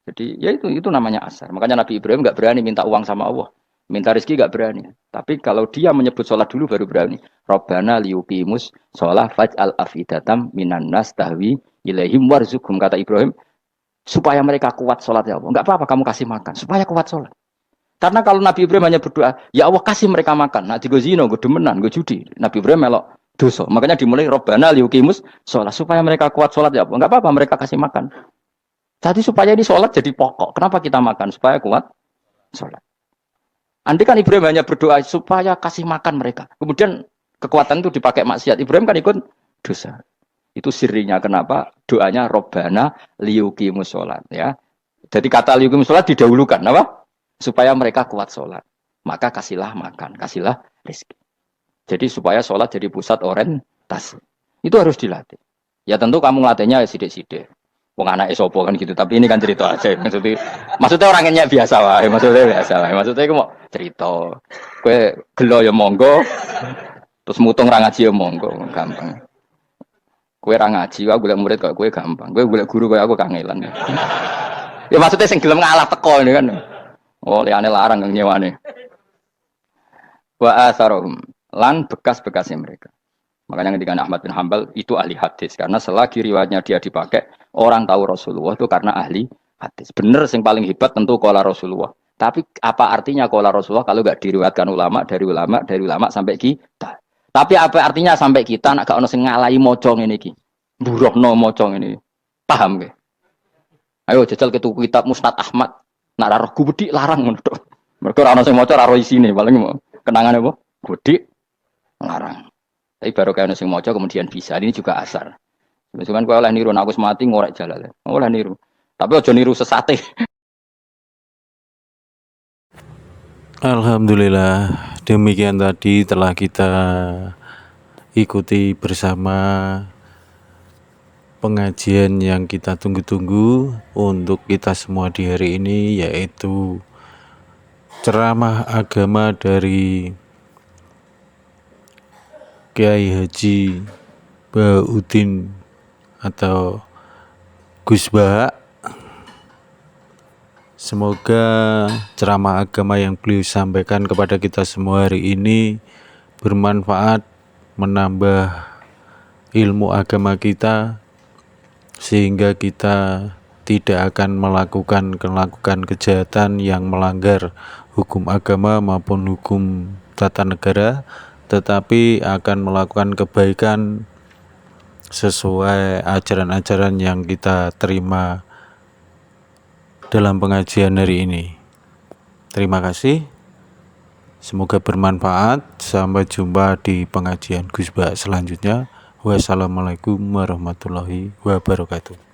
Jadi ya itu namanya asar. Makanya Nabi Ibrahim nggak berani minta uang sama Allah, minta rezeki nggak berani. Tapi kalau dia menyebut sholat dulu baru berani. Robbana liyuqimus sholat faj'al afidatam minan nas tahwi ilaihim warzuqhum, kata Ibrahim, supaya mereka kuat sholat ya Allah. Nggak apa-apa kamu kasih makan, supaya kuat sholat. Karena kalau Nabi Ibrahim hanya berdoa, ya Allah kasih mereka makan. Nah, gue zino, gue demenan, gue judi. Nabi Ibrahim melok dosa. Makanya dimulai Robbana liyuqimus sholat, supaya mereka kuat sholat ya Allah. Nggak apa-apa mereka kasih makan. Jadi supaya ini sholat jadi pokok. Kenapa kita makan? Supaya kuat sholat. Andai kan Ibrahim hanya berdoa supaya kasih makan mereka. Kemudian kekuatan itu dipakai maksiat. Ibrahim kan ikut dosa. Itu sirinya kenapa doanya Robbana liyuqimus sholat. Ya. Jadi kata liyuqimus sholat didahulukan. Apa? Supaya mereka kuat sholat. Maka kasihlah makan. Kasihlah rezeki. Jadi supaya sholat jadi pusat orientasi. Itu harus dilatih. Ya tentu kamu ngelatihnya sidik-sidik. Wong anak esopo kan gitu, tapi ini kan cerita aja. Maksudnya orangnya biasa lah, maksudnya aku mau cerita. Kue gelo ya monggo, terus mutung ra ngaji ya monggo, gampang. Kue ra ngaji, aku golek murid kok kue gampang. Kue golek guru kaya aku kangelan. Ya maksudnya sing gelem ngalah teko ini kan. Oh, liane larang kang nyewane. Wa asarohum lan bekas-bekasnya mereka. Makanya ketika Ahmad bin Hambal itu ahli hadis karena selagi riwayatnya dia dipakai orang tahu Rasulullah itu karena ahli hadis. Bener yang paling hebat tentu qala Rasulullah. Tapi apa artinya qala Rasulullah kalau enggak diriwayatkan dari ulama sampai kita. Tapi apa artinya sampai kita nak gak ono sing ngalahi maca ngene iki. Mburohno maca ngene. Paham nggih? Ayo jajal ke tuku kitab Musnad Ahmad. Nak ra roh gubedi larang ngono tok. Mergo ora ono sing maca ra roh isine paling kenangan apa? Gudi larang. Tapi baru kayak nasi mojo kemudian bisa. Ini juga asar. Misalkan kau oleh niru, aku semati ngorek jalan. Oleh niru. Tapi ojo niru sesate. Alhamdulillah, demikian tadi telah kita ikuti bersama pengajian yang kita tunggu-tunggu untuk kita semua di hari ini, yaitu ceramah agama dari Kiai Haji Baudin atau Gus Bah. Semoga ceramah agama yang beliau sampaikan kepada kita semua hari ini bermanfaat, menambah ilmu agama kita, sehingga kita tidak akan melakukan kejahatan yang melanggar hukum agama maupun hukum tata negara, tetapi akan melakukan kebaikan sesuai ajaran-ajaran yang kita terima dalam pengajian hari ini. Terima kasih. Semoga bermanfaat. Sampai jumpa di pengajian Gus Bah selanjutnya. Wassalamualaikum warahmatullahi wabarakatuh.